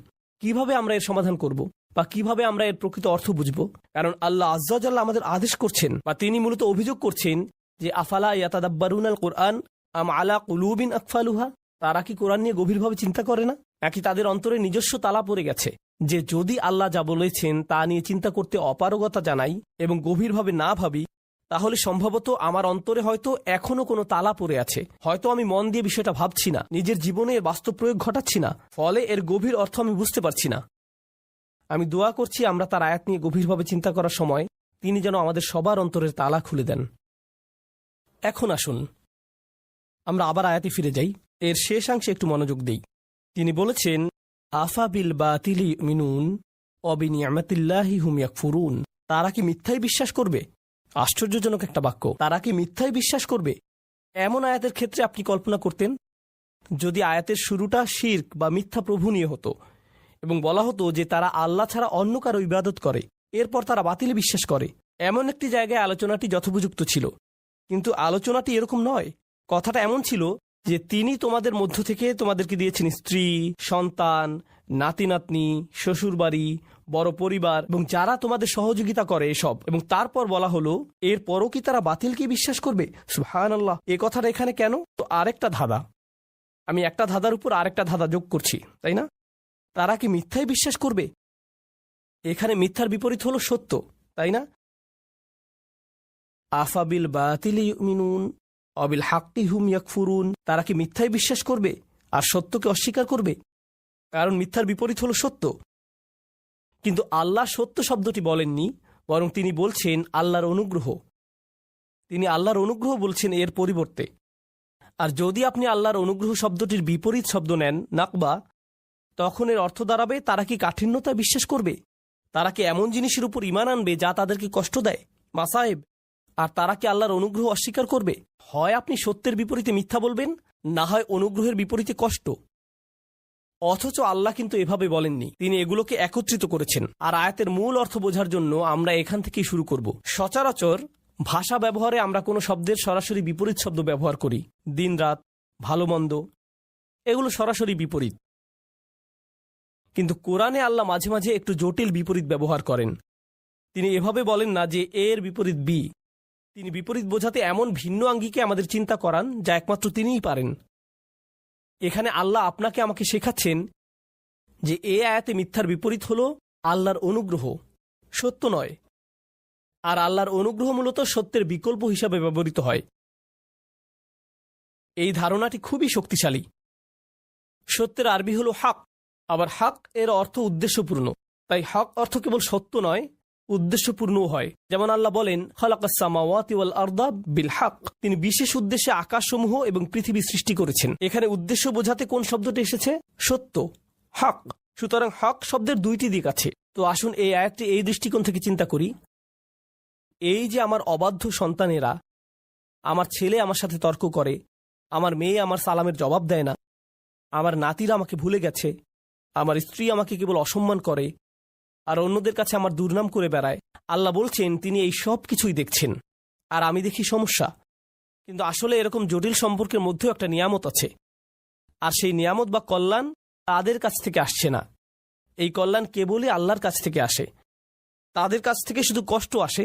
কিভাবে আমরা এর সমাধান করব বা কিভাবে আমরা এর প্রকৃত অর্থ বুঝব। কারণ আল্লাহ আজ্জা ওয়া জাল্লা আমাদের আদেশ করছেন বা তিনি মূলত অভিযোগ করছেন যে আফালা ইয়াতাদাব্বারুনাল কুরআন আম আলা কুলুবিন আকফালুহা। তারা কি কোরআন নিয়ে গভীরভাবে চিন্তা করে না, নাকি তাদের অন্তরে নিজস্ব তালা পড়ে গেছে যে যদি আল্লাহ যা বলেছেন তা নিয়ে চিন্তা করতে অপারগতা জানাই এবং গভীরভাবে না ভাবি, তাহলে সম্ভবত আমার অন্তরে হয়তো এখনো কোনো তালা পড়ে আছে। হয়তো আমি মন দিয়ে বিষয়টা ভাবছি না, নিজের জীবনে এর বাস্তব প্রয়োগ ঘটাচ্ছি না, ফলে এর গভীর অর্থ আমি বুঝতে পারছি না। আমি দোয়া করছি আমরা তার আয়াত নিয়ে গভীরভাবে চিন্তা করার সময় তিনি যেন আমাদের সবার অন্তরের তালা খুলে দেন। এখন আসুন আমরা আবার আয়াতে ফিরে যাই, এর শেষাংশে একটু মনোযোগ দেই। তিনি বলেছেন, আফা বিল বাতিলি মিনুন অবিনিয়ামাতিল্লাহি হুম ইয়াকফুরুন। তারা কি মিথ্যাই বিশ্বাস করবে? আশ্চর্যজনক একটা বাক্য। তারা কি মিথ্যাই বিশ্বাস করবে? এমন আয়াতের ক্ষেত্রে আপনি কল্পনা করতেন যদি আয়াতের শুরুটা শিরক বা মিথ্যা প্রভু নিয়ে হতো এবং বলা হতো যে তারা আল্লাহ ছাড়া অন্য কারো ইবাদত করে, এরপর তারা বাতিলে বিশ্বাস করে। এমন একটি জায়গায় আলোচনাটি যথোপযুক্ত ছিল, কিন্তু আলোচনাটি এরকম নয়। কথাটা এমন ছিল যে তিনি তোমাদের মধ্য থেকে তোমাদেরকে দিয়েছেন স্ত্রী, সন্তান, নাতি নাতনি, শ্বশুরবাড়ি, বড় পরিবার এবং যারা তোমাদের সহযোগিতা করে এসব, এবং তারপর বলা হলো এরপরও কি তারা বাতিলকে বিশ্বাস করবে? সুবহানাল্লাহ। এ কথাটা এখানে কেন? তো আরেকটা ধাঁধা, আমি একটা ধাঁধার উপর আরেকটা ধাঁধা যোগ করছি, তাই না? তারা কি মিথ্যাই বিশ্বাস করবে? এখানে মিথ্যার বিপরীত হলো সত্য, তাই না? আফাবিল বাতিলি ইউমিনুন অবিল হাক্কি হুম ইয়াকফুরুন। তারা কি মিথ্যাই বিশ্বাস করবে আর সত্যকে অস্বীকার করবে? কারণ মিথ্যার বিপরীত হলো সত্য। কিন্তু আল্লাহ সত্য শব্দটি বলেননি, বরং তিনি বলছেন আল্লাহর অনুগ্রহ। তিনি আল্লাহর অনুগ্রহ বলছেন এর পরিবর্তে। আর যদি আপনি আল্লাহর অনুগ্রহ শব্দটির বিপরীত শব্দ নেন, নাকবা, তখন এর অর্থ দাঁড়াবে তারা কি কাঠিন্যতায় বিশ্বাস করবে? তারা কি এমন জিনিসের উপর ঈমান আনবে যা তাদেরকে কষ্ট দেয়, মাসায়েব? আর তারা কি আল্লাহর অনুগ্রহ অস্বীকার করবে? হয় আপনি সত্যের বিপরীতে মিথ্যা বলবেন, না হয় অনুগ্রহের বিপরীতে কষ্ট। অথচ আল্লাহ কিন্তু এভাবে বলেননি, তিনি এগুলোকে একত্রিত করেছেন। আর আয়াতের মূল অর্থ বোঝার জন্য আমরা এখান থেকেই শুরু করব। সচরাচর ভাষা ব্যবহারে আমরা কোনো শব্দের সরাসরি বিপরীত শব্দ ব্যবহার করি। দিন রাত, ভালো মন্দ, এগুলো সরাসরি বিপরীত। কিন্তু কোরআনে আল্লাহ মাঝে মাঝে একটু জটিল বিপরীত ব্যবহার করেন। তিনি এভাবে বলেন না যে এর বিপরীত বি। তিনি বিপরীত বোঝাতে এমন ভিন্ন আঙ্গিকে আমাদের চিন্তা করান যা একমাত্র তিনিই পারেন। এখানে আল্লাহ আপনাকে আমাকে শেখাচ্ছেন যে এ আয়াতে মিথ্যার বিপরীত হলো আল্লাহর অনুগ্রহ, সত্য নয়। আর আল্লাহর অনুগ্রহ মূলত সত্যের বিকল্প হিসাবে ব্যবহৃত হয়। এই ধারণাটি খুবই শক্তিশালী। সত্যের আরবি হলো হক, আবার হক এর অর্থ উদ্দেশ্যপূর্ণ। তাই হক অর্থ কেবল সত্য নয়, উদ্দেশ্যপূর্ণও হয়। যেমন আল্লাহ বলেন, খালাকাস সামাওয়াতি ওয়াল আরদা বিল হক। তিনি বিশেষ উদ্দেশ্যে আকাশসমূহ এবং পৃথিবী সৃষ্টি করেছেন। এখানে উদ্দেশ্য বোঝাতে কোন শব্দটি এসেছে? সত্য। হক। সুতরাং হক শব্দের দুইটি দিক আছে। তো আসুন এই আয়াতটি এই দৃষ্টিকোণ থেকে চিন্তা করি। এই যে আমার অবাধ্য সন্তানেরা, আমার ছেলে আমার সাথে তর্ক করে, আমার মেয়ে আমার সালামের জবাব দেয় না, আমার নাতিরা আমাকে ভুলে গেছে, আমার স্ত্রী আমাকে কেবল অসম্মান করে, আর অন্যদের কাছে আমার দুর্নাম করে বেড়ায়। আল্লাহ বলছেন তিনি এই সব কিছুই দেখছেন, আর আমি দেখি সমস্যা। কিন্তু আসলে এরকম জটিল সম্পর্কের মধ্যেও একটা নিয়ামত আছে, আর সেই নিয়ামত বা কল্যাণ তাদের কাছ থেকে আসছে না। এই কল্যাণ কেবলই আল্লাহর কাছ থেকে আসে। তাদের কাছ থেকে শুধু কষ্ট আসে,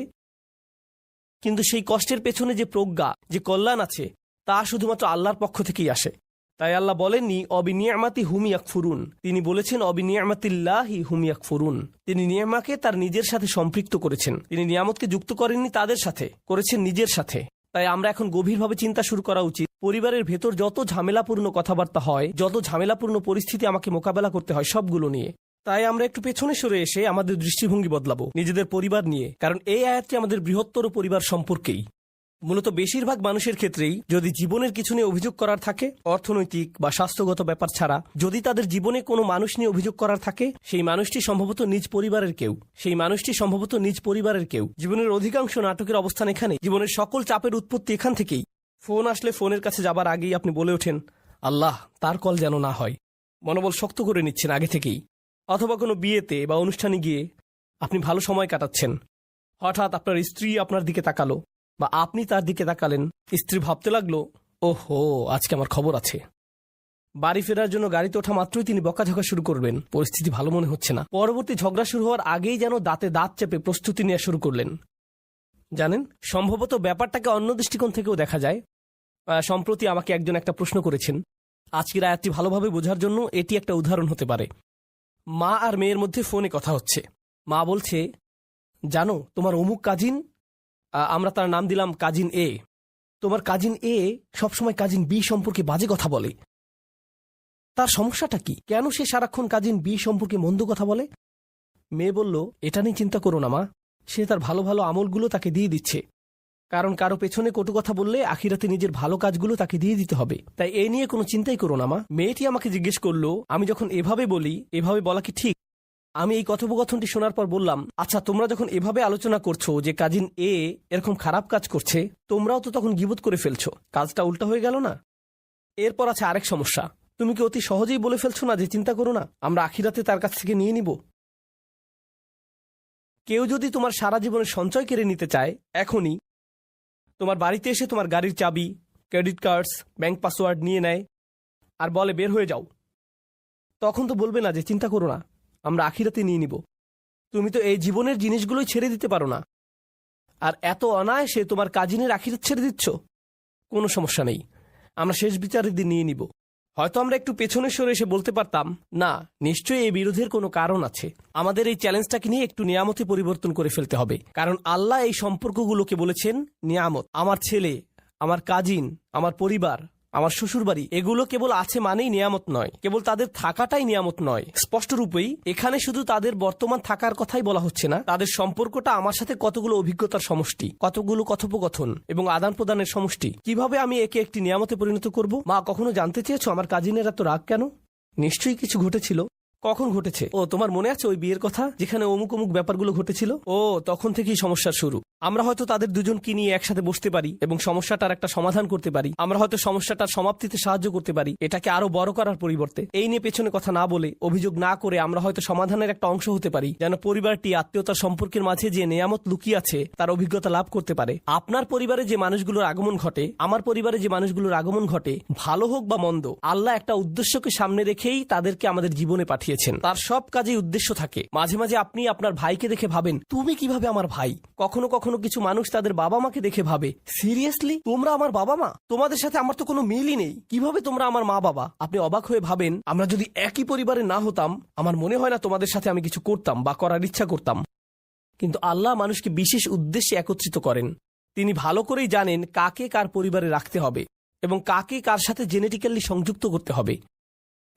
কিন্তু সেই কষ্টের পেছনে যে প্রজ্ঞা, যে কল্যাণ আছে, তা শুধুমাত্র আল্লাহর পক্ষ থেকেই আসে। তাই আল্লাহ বলেননি অবিনিয়ামাতি হুম ইয়াকফুরুন, তিনি বলেছেন অবিনিয়ামাতিল্লাহি হুম ইয়াকফুরুন। তিনি নিয়ামাকে তার নিজের সাথে সম্পৃক্ত করেছেন। তিনি নিয়ামতকে যুক্ত করেননি তাদের সাথে, করেছেন নিজের সাথে। তাই আমরা এখন গভীরভাবে চিন্তা শুরু করা উচিত। পরিবারের ভেতর যত ঝামেলাপূর্ণ কথাবার্তা হয়, যত ঝামেলাপূর্ণ পরিস্থিতি আমাকে মোকাবেলা করতে হয়, সবগুলো নিয়ে। তাই আমরা একটু পেছনে সরে এসে আমাদের দৃষ্টিভঙ্গি বদলাবো নিজেদের পরিবার নিয়ে। কারণ এই আয়াতটি আমাদের বৃহত্তর পরিবার সম্পর্কেই। মূলত বেশিরভাগ মানুষের ক্ষেত্রেই যদি জীবনের কিছু নিয়ে অভিযোগ করার থাকে, অর্থনৈতিক বা স্বাস্থ্যগত ব্যাপার ছাড়া যদি তাদের জীবনে কোনো মানুষ নিয়ে অভিযোগ করার থাকে, সেই মানুষটি সম্ভবত নিজ পরিবারের কেউ। জীবনের অধিকাংশ নাটকের অবস্থান এখানে। জীবনের সকল চাপের উৎপত্তি এখান থেকেই। ফোন আসলে ফোনের কাছে যাবার আগেই আপনি বলে ওঠেন, আল্লাহ তার কল যেন না হয়। মনোবল শক্ত করে নিচ্ছেন আগে থেকেই। অথবা কোনো বিয়েতে বা অনুষ্ঠানে গিয়ে আপনি ভালো সময় কাটাচ্ছেন, হঠাৎ আপনার স্ত্রী আপনার দিকে তাকালো বা আপনি তার দিকে তাকালেন। স্ত্রী ভাবতে লাগলো, ওহো আজকে আমার খবর আছে। বাড়ি ফেরার জন্য গাড়িতে ওঠা মাত্রই তিনি বকাঝকা শুরু করবেন। পরিস্থিতি ভালো মনে হচ্ছে না। পরবর্তী ঝগড়া শুরু হওয়ার আগেই যেন দাঁতে দাঁত চেপে প্রস্তুতি নেওয়া শুরু করলেন। জানেন, সম্ভবত ব্যাপারটাকে অন্য দৃষ্টিকোণ থেকেও দেখা যায়। সম্প্রতি আমাকে একজন একটা প্রশ্ন করেছেন। আজকের আয়াতটি ভালোভাবে বোঝার জন্য এটি একটা উদাহরণ হতে পারে। মা আর মেয়ের মধ্যে ফোনে কথা হচ্ছে। মা বলছে, জানো তোমার অমুক কাজিন, আমরা তার নাম দিলাম কাজিন এ, তোমার কাজিন এ সবসময় কাজিন বি সম্পর্কে বাজে কথা বলে। তার সমস্যাটা কি? কেন সে সারাক্ষণ কাজিন বি সম্পর্কে মন্দ কথা বলে? মেয়ে বলল, এটা নিয়ে চিন্তা করো না মা, সে তার ভালো ভালো আমলগুলো তাকে দিয়ে দিচ্ছে। কারণ কারো পেছনে কটু কথা বললে আখিরাতে নিজের ভালো কাজগুলো তাকে দিয়ে দিতে হবে। তাই এ নিয়ে কোনো চিন্তাই করো না মা। মেয়েটি আমাকে জিজ্ঞেস করলো, আমি যখন এভাবে বলি, এভাবে বলা কি ঠিক? আমি এই কথোপকথনটি শোনার পর বললাম, আচ্ছা তোমরা যখন এভাবে আলোচনা করছো যে কাজিন এ এরকম খারাপ কাজ করছে, তোমরাও তো তখন গীবত করে ফেলছো, কাজটা উল্টা হয়ে গেল না? এরপর আছে আরেক সমস্যা, তুমি কি অতি সহজেই বলে ফেলছো না যে চিন্তা করো না, আমরা আখিরাতে তার কাছ থেকে নিয়ে নিব? কেউ যদি তোমার সারা জীবনের সঞ্চয় কেড়ে নিতে চায়, এখনই তোমার বাড়িতে এসে তোমার গাড়ির চাবি, ক্রেডিট কার্ডস, ব্যাংক পাসওয়ার্ড নিয়ে নেয় আর বলে বের হয়ে যাও, তখন তো বলবে না যে চিন্তা করো না, আমরা আখিরাতে নিয়ে নিব। তুমি তো এই জীবনের জিনিসগুলোই ছেড়ে দিতে পারো না, আর এত অনায়াসে তোমার কাজিনের আখিরাত ছেড়ে দিচ্ছ। কোনো সমস্যা নেই, আমরা শেষ বিচারের দিন নিয়ে নিব। হয়তো আমরা একটু পেছনে সরে এসে বলতে পারতাম, না নিশ্চয়ই এই বিরোধের কোনো কারণ আছে, আমাদের এই চ্যালেঞ্জটাকে নিয়ে একটু নিয়ামতে পরিবর্তন করে ফেলতে হবে। কারণ আল্লাহ এই সম্পর্কগুলোকে বলেছেন নিয়ামত। আমার ছেলে, আমার কাজিন, আমার পরিবার, আমার শ্বশুরবাড়ি, এগুলো কেবল আছে মানেই নিয়ামত নয়, কেবল তাদের থাকাটাই নিয়ামত নয়। স্পষ্টরূপেই এখানে শুধু তাদের বর্তমান থাকার কথাই বলা হচ্ছে না, তাদের সম্পর্কটা আমার সাথে কতগুলো অভিজ্ঞতার সমষ্টি, কতগুলো কথোপকথন এবং আদান প্রদানের সমষ্টি। কিভাবে আমি একে একটি নিয়ামতে পরিণত করব? মা কখনো জানতে চেয়েছো আমার কাজিনের এত রাগ কেন? নিশ্চয়ই কিছু ঘটেছিল। কখন ঘটেছে? ও তোমার মনে আছে ওই বিয়ের কথা, যেখানে অমুক অমুক ব্যাপারগুলো ঘটেছিল? ও তখন থেকেই সমস্যার শুরু। আমরা হয়তো তাদের দুজনকে নিয়ে একসাথে বসতে পারি এবং সমস্যাটার একটা সমাধান করতে পারি। আমরা হয়তো সমস্যাটার সমাপ্তিতে সাহায্য করতে পারি, এটাকে আরো বড় করার পরিবর্তে। এই নিয়ে পেছনে কথা না বলে, অভিযোগ না করে আমরা হয়তো সমাধানের একটা অংশ হতে পারি, যেন পরিবারটি আত্মীয়তার সম্পর্কের মাঝে যে নিয়ামত লুকিয়ে আছে তার অভিজ্ঞতা লাভ করতে পারে। আপনার পরিবারে যে মানুষগুলোর আগমন ঘটে, আমার পরিবারে যে মানুষগুলোর আগমন ঘটে, ভালো হোক বা মন্দ, আল্লাহ একটা উদ্দেশ্যকে সামনে রেখেই তাদেরকে আমাদের জীবনে পাঠিয়েছেন। তার সব কাজেই উদ্দেশ্য থাকে। মাঝে মাঝে আপনি আপনার ভাইকে দেখে ভাবেন, তুমি কিভাবে আমার ভাই? কখনো কখনো কিছু মানুষ তাদের বাবা মাকে দেখে ভাবে, সিরিয়াসলি তোমরা আমার বাবা মা? তোমাদের সাথে আমার তো কোনো মিলই নেই, কিভাবে তোমরা আমার মা বাবা? আপনি অবাক হয়ে ভাবেন, আমরা যদি একই পরিবারে না হতাম, আমার মনে হয় না তোমাদের সাথে আমি কিছু করতাম বা করার ইচ্ছা করতাম। কিন্তু আল্লাহ মানুষকে বিশেষ উদ্দেশ্যে একত্রিত করেন। তিনি ভালো করেই জানেন কাকে কার পরিবারে রাখতে হবে এবং কাকে কার সাথে জেনেটিক্যালি সংযুক্ত করতে হবে।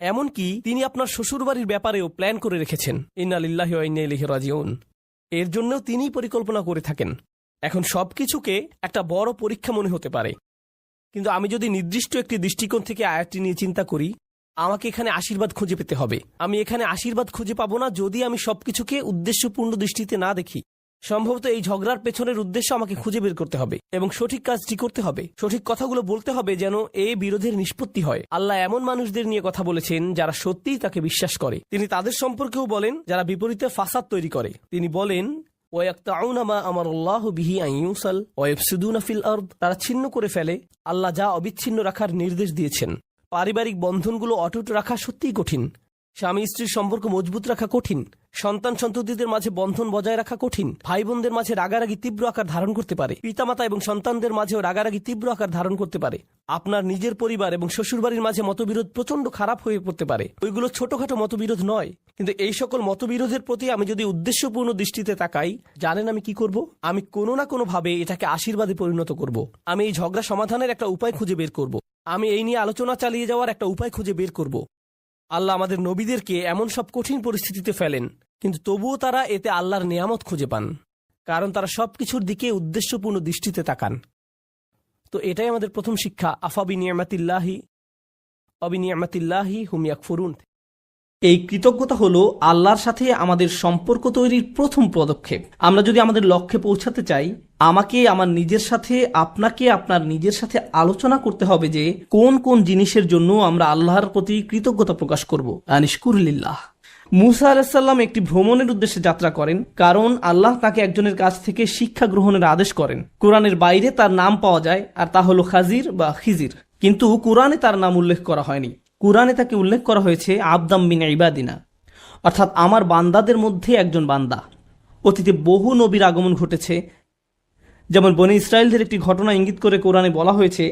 এমনকি তিনি আপনার শ্বশুরবাড়ির ব্যাপারেও প্ল্যান করে রেখেছেন। ইন্না লিল্লাহি ওয়া ইন্না ইলাইহি রাজিউন। এর জন্যও তিনিই পরিকল্পনা করে থাকেন। এখন সবকিছুকে একটা বড় পরীক্ষা মনে হতে পারে, কিন্তু আমি যদি নির্দিষ্ট একটি দৃষ্টিকোণ থেকে আয়াতটি নিয়ে চিন্তা করি, আমাকে এখানে আশীর্বাদ খুঁজে পেতে হবে। আমি এখানে আশীর্বাদ খুঁজে পাবো না যদি আমি সবকিছুকে উদ্দেশ্যপূর্ণ দৃষ্টিতে না দেখি। সম্ভবত এই ঝগড়ার পেছনের উদ্দেশ্য আমাকে খুঁজে বের করতে হবে এবং সঠিক কাজটি করতে হবে, সঠিক কথাগুলো বলতে হবে যেন এই বিরোধের নিষ্পত্তি হয়। আল্লাহ এমন মানুষদের নিয়ে কথা বলেছেন যারা সত্যিই তাকে বিশ্বাস করে। তিনি তাদের সম্পর্কেও বলেন যারা বিপরীতে ফাসাদ তৈরি করে। তিনি বলেন তারা ছিন্ন করে ফেলে আল্লাহ যা অবিচ্ছিন্ন রাখার নির্দেশ দিয়েছেন। পারিবারিক বন্ধনগুলো অটুট রাখা সত্যিই কঠিন। স্বামী স্ত্রীর সম্পর্ক মজবুত রাখা কঠিন। সন্তান সন্ততিদের মাঝে বন্ধন বজায় রাখা কঠিন। ভাই বোনদের মাঝে রাগারাগি তীব্র আকার ধারণ করতে পারে। পিতামাতা এবং সন্তানদের মাঝেও রাগারাগি তীব্র আকার ধারণ করতে পারে। আপনার নিজের পরিবার এবং শ্বশুরবাড়ির মাঝে মতবিরোধ প্রচন্ড খারাপ হয়ে পড়তে পারে। ওইগুলো ছোটখাটো মতবিরোধ নয়, কিন্তু এই সকল মতবিরোধের প্রতি আমি যদি উদ্দেশ্যপূর্ণ দৃষ্টিতে তাকাই, জানেন আমি কি করব? আমি কোনো না কোনো ভাবে এটাকে আশীর্বাদে পরিণত করব। আমি এই ঝগড়া সমাধানের একটা উপায় খুঁজে বের করব। আমি এই নিয়ে আলোচনা চালিয়ে যাওয়ার একটা উপায় খুঁজে বের করব। আল্লাহ আমাদের নবীদেরকে এমন সব কঠিন পরিস্থিতিতে ফেলেন, কিন্তু তবুও তারা এতে আল্লাহর নিয়ামত খুঁজে পান, কারণ তারা সবকিছুর দিকে উদ্দেশ্যপূর্ণ দৃষ্টিতে তাকান। তো এটাই আমাদের প্রথম শিক্ষা, আফাবি নিয়ামাতিল্লাহি হুম ইয়াকফুরুন। এই কৃতজ্ঞতা হলো আল্লাহর সাথে আমাদের সম্পর্ক তৈরির প্রথম পদক্ষেপ। আমরা যদি আমাদের লক্ষ্যে পৌঁছাতে চাই, আমাকে আমার নিজের সাথে, আপনাকে আপনার নিজের সাথে আলোচনা করতে হবে যে কোন কোন জিনিসের জন্য আমরা আল্লাহর প্রতি কৃতজ্ঞতা প্রকাশ করব। আনিশকুরলিল্লাহ। মুসা আলাইসাল্লাম একটি ভ্রমণের উদ্দেশ্যে যাত্রা করেন, কারণ আল্লাহ তাকে একজনের কাছ থেকে শিক্ষা গ্রহণের আদেশ করেন। কোরআনের বাইরে তার নাম পাওয়া যায়, আর তা হলো খাজির বা খিজির, কিন্তু কোরআনে তার নাম উল্লেখ করা হয়নি। কোরআনে তাকে উল্লেখ করা হয়েছে আবদাম মিন ইবাদিনা, অর্থাৎ আমার বান্দাদের মধ্যে একজন বান্দা। অতীতে বহু নবীর আগমন ঘটেছে, যেমন বনি ইসরায়েলদের একটি ঘটনা ইঙ্গিত করে কোরআনে বলা হয়েছে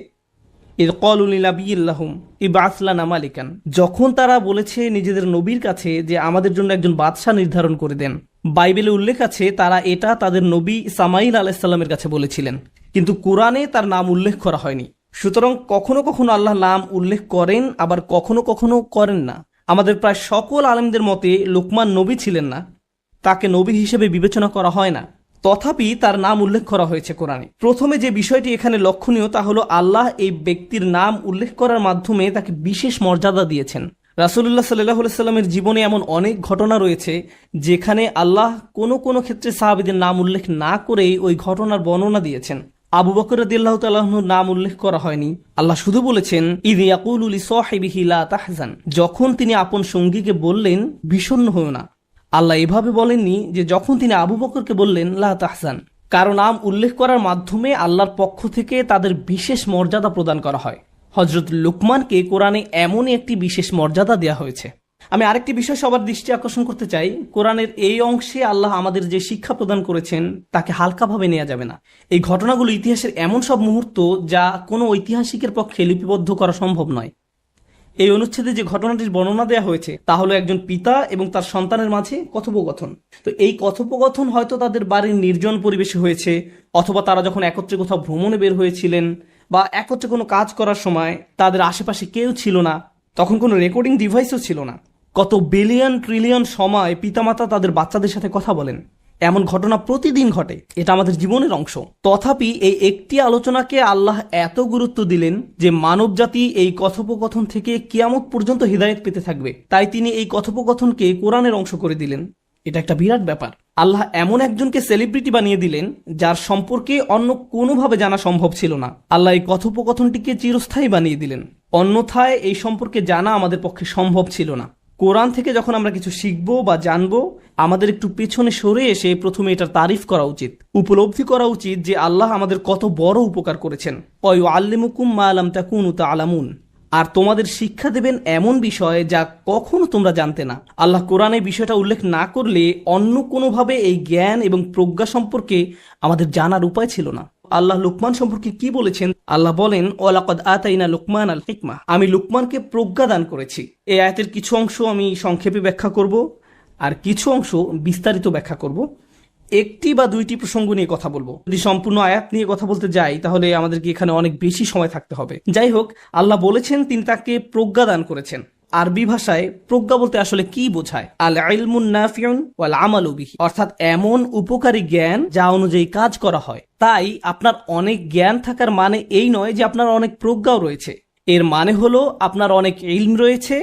ইয ক্বালু লিনাবিয়্যিল্লাহুম ইবআস লানা মালিকান, যখন তারা বলেছে নিজেদের নবীর কাছে যে আমাদের জন্য একজন বাদশাহ নির্ধারণ করে দেন। বাইবেলে উল্লেখ আছে তারা এটা তাদের নবী সামাইল আলাইহিস সালামের কাছে বলেছিলেন, কিন্তু কোরআনে তার নাম উল্লেখ করা হয়নি। সুতরাং কখনো কখনো আল্লাহ নাম উল্লেখ করেন, আবার কখনো কখনো করেন না। আমাদের প্রায় সকল আলেমদের মতে লোকমান নবী ছিলেন না, তাকে নবী হিসেবে বিবেচনা করা হয় না, তথাপি তার নাম উল্লেখ করা হয়েছে কোরআনে। প্রথমে যে বিষয়টি এখানে লক্ষণীয় তা হলো আল্লাহ এই ব্যক্তির নাম উল্লেখ করার মাধ্যমে তাকে বিশেষ মর্যাদা দিয়েছেন। রাসূলুল্লাহ সাল্লাল্লাহু আলাইহি সাল্লামের জীবনে এমন অনেক ঘটনা রয়েছে যেখানে আল্লাহ কোনো কোনো ক্ষেত্রে সাহাবীদের নাম উল্লেখ না করেই ওই ঘটনার বর্ণনা দিয়েছেন। আবু বকর রাদিয়াল্লাহু তাআলা আনহুর নাম উল্লেখ করা হয়নি। আল্লাহ শুধু বলেছেন ইয ইয়াকুলু লিসাহিবিহি লা তাহজান, যখন তিনি আপন সঙ্গীকে বললেন বিষণ্ণ হয়ো না। আল্লাহ এভাবে বলেননি যে যখন তিনি আবু বকরকে বললেন লা তাহজান। কারো নাম উল্লেখ করার মাধ্যমে আল্লাহর পক্ষ থেকে তাদের বিশেষ মর্যাদা প্রদান করা হয়। হযরত লুকমানকে কোরআনে এমনই একটি বিশেষ মর্যাদা দেওয়া হয়েছে। আমি আরেকটি বিষয় সবার দৃষ্টি আকর্ষণ করতে চাই। কোরআনের এই অংশে আল্লাহ আমাদের যে শিক্ষা প্রদান করেছেন তাকে হালকাভাবে নেওয়া যাবে না। এই ঘটনাগুলো ইতিহাসের এমন সব মুহূর্ত যা কোনো ঐতিহাসিকের পক্ষে লিপিবদ্ধ করা সম্ভব নয়। এই অনুচ্ছেদে যে ঘটনাটির বর্ণনা দেওয়া হয়েছে তা হলো একজন পিতা এবং তার সন্তানের মাঝে কথোপকথন। তো এই কথোপকথন হয়তো তাদের বাড়ির নির্জন পরিবেশে হয়েছে, অথবা তারা যখন একত্রে কোথাও ভ্রমণে বের হয়েছিলেন, বা একত্রে কোনো কাজ করার সময় তাদের আশেপাশে কেউ ছিল না, তখন কোনো রেকর্ডিং ডিভাইসও ছিল না। কত বিলিয়ন ট্রিলিয়ন সময় পিতামাতা তাদের বাচ্চাদের সাথে কথা বলেন, এমন ঘটনা প্রতিদিন ঘটে। এটা আমাদের জীবনের অংশ। তথাপি এই একটি আলোচনাকে আল্লাহ এত গুরুত্ব দিলেন যে মানবজাতি এই কথোপকথন থেকে কিয়ামত পর্যন্ত হিদায়াত পেতে থাকবে। তাই তিনি এই কথোপকথনকে কোরআনের অংশ করে দিলেন। এটা একটা বিরাট ব্যাপার। আল্লাহ এমন একজনকে সেলিব্রিটি বানিয়ে দিলেন যার সম্পর্কে অন্য কোনোভাবে জানা সম্ভব ছিল না। আল্লাহ এই কথোপকথনটিকে চিরস্থায়ী বানিয়ে দিলেন, অন্যথায় এই সম্পর্কে জানা আমাদের পক্ষে সম্ভব ছিল না। কোরআন থেকে যখন আমরা কিছু শিখবো বা জানবো, আমাদের একটু পেছনে সরে এসে প্রথমে এটার তারিফ করা উচিত, উপলব্ধি করা উচিত যে আল্লাহ আমাদের কত বড় উপকার করেছেন। ওয়ায়ুআল্লিমুকুম মা লাম তাকুনু তা'লামুন, আর তোমাদের শিক্ষা দেবেন এমন বিষয় যা কখনো তোমরা জানতে না। আল্লাহ কোরআনে বিষয়টা উল্লেখ না করলে অন্য কোনোভাবে এই জ্ঞান এবং প্রজ্ঞা সম্পর্কে আমাদের জানার উপায় ছিল না। আল্লাহ লুকমান সম্পর্কে কি বলেছেন? আল্লাহ বলেন ওয়ালাকাদ আতাইনা লুকমান আল হিকমা, আমি লুকমানকে প্রজ্ঞা দান করেছি। এই আয়াতের কিছু অংশ আমি সংক্ষেপে ব্যাখ্যা করব, আর কিছু অংশ বিস্তারিত ব্যাখ্যা করব। একটি বা দুইটি প্রসঙ্গ নিয়ে কথা বলবো। যদি সম্পূর্ণ আয়াত নিয়ে কথা বলতে যাই তাহলে আমাদেরকে এখানে অনেক বেশি সময় থাকতে হবে। যাই হোক, আল্লাহ বলেছেন তিনি তাকে প্রজ্ঞা দান করেছেন। আরবি ভাষায় প্রজ্ঞা বলতে আসলে কি বোঝায়? আল ইলমুন নাফিউন ওয়াল আমালু বিহি, অর্থাৎ এমন উপকারী জ্ঞান যা অনুযায়ী কাজ করা হয়। তাই আপনার অনেক জ্ঞান থাকার মানে এই নয় যে আপনার অনেক প্রজ্ঞাও রয়েছে। এর মানে হলো আপনার অনেক ইলম রয়েছে,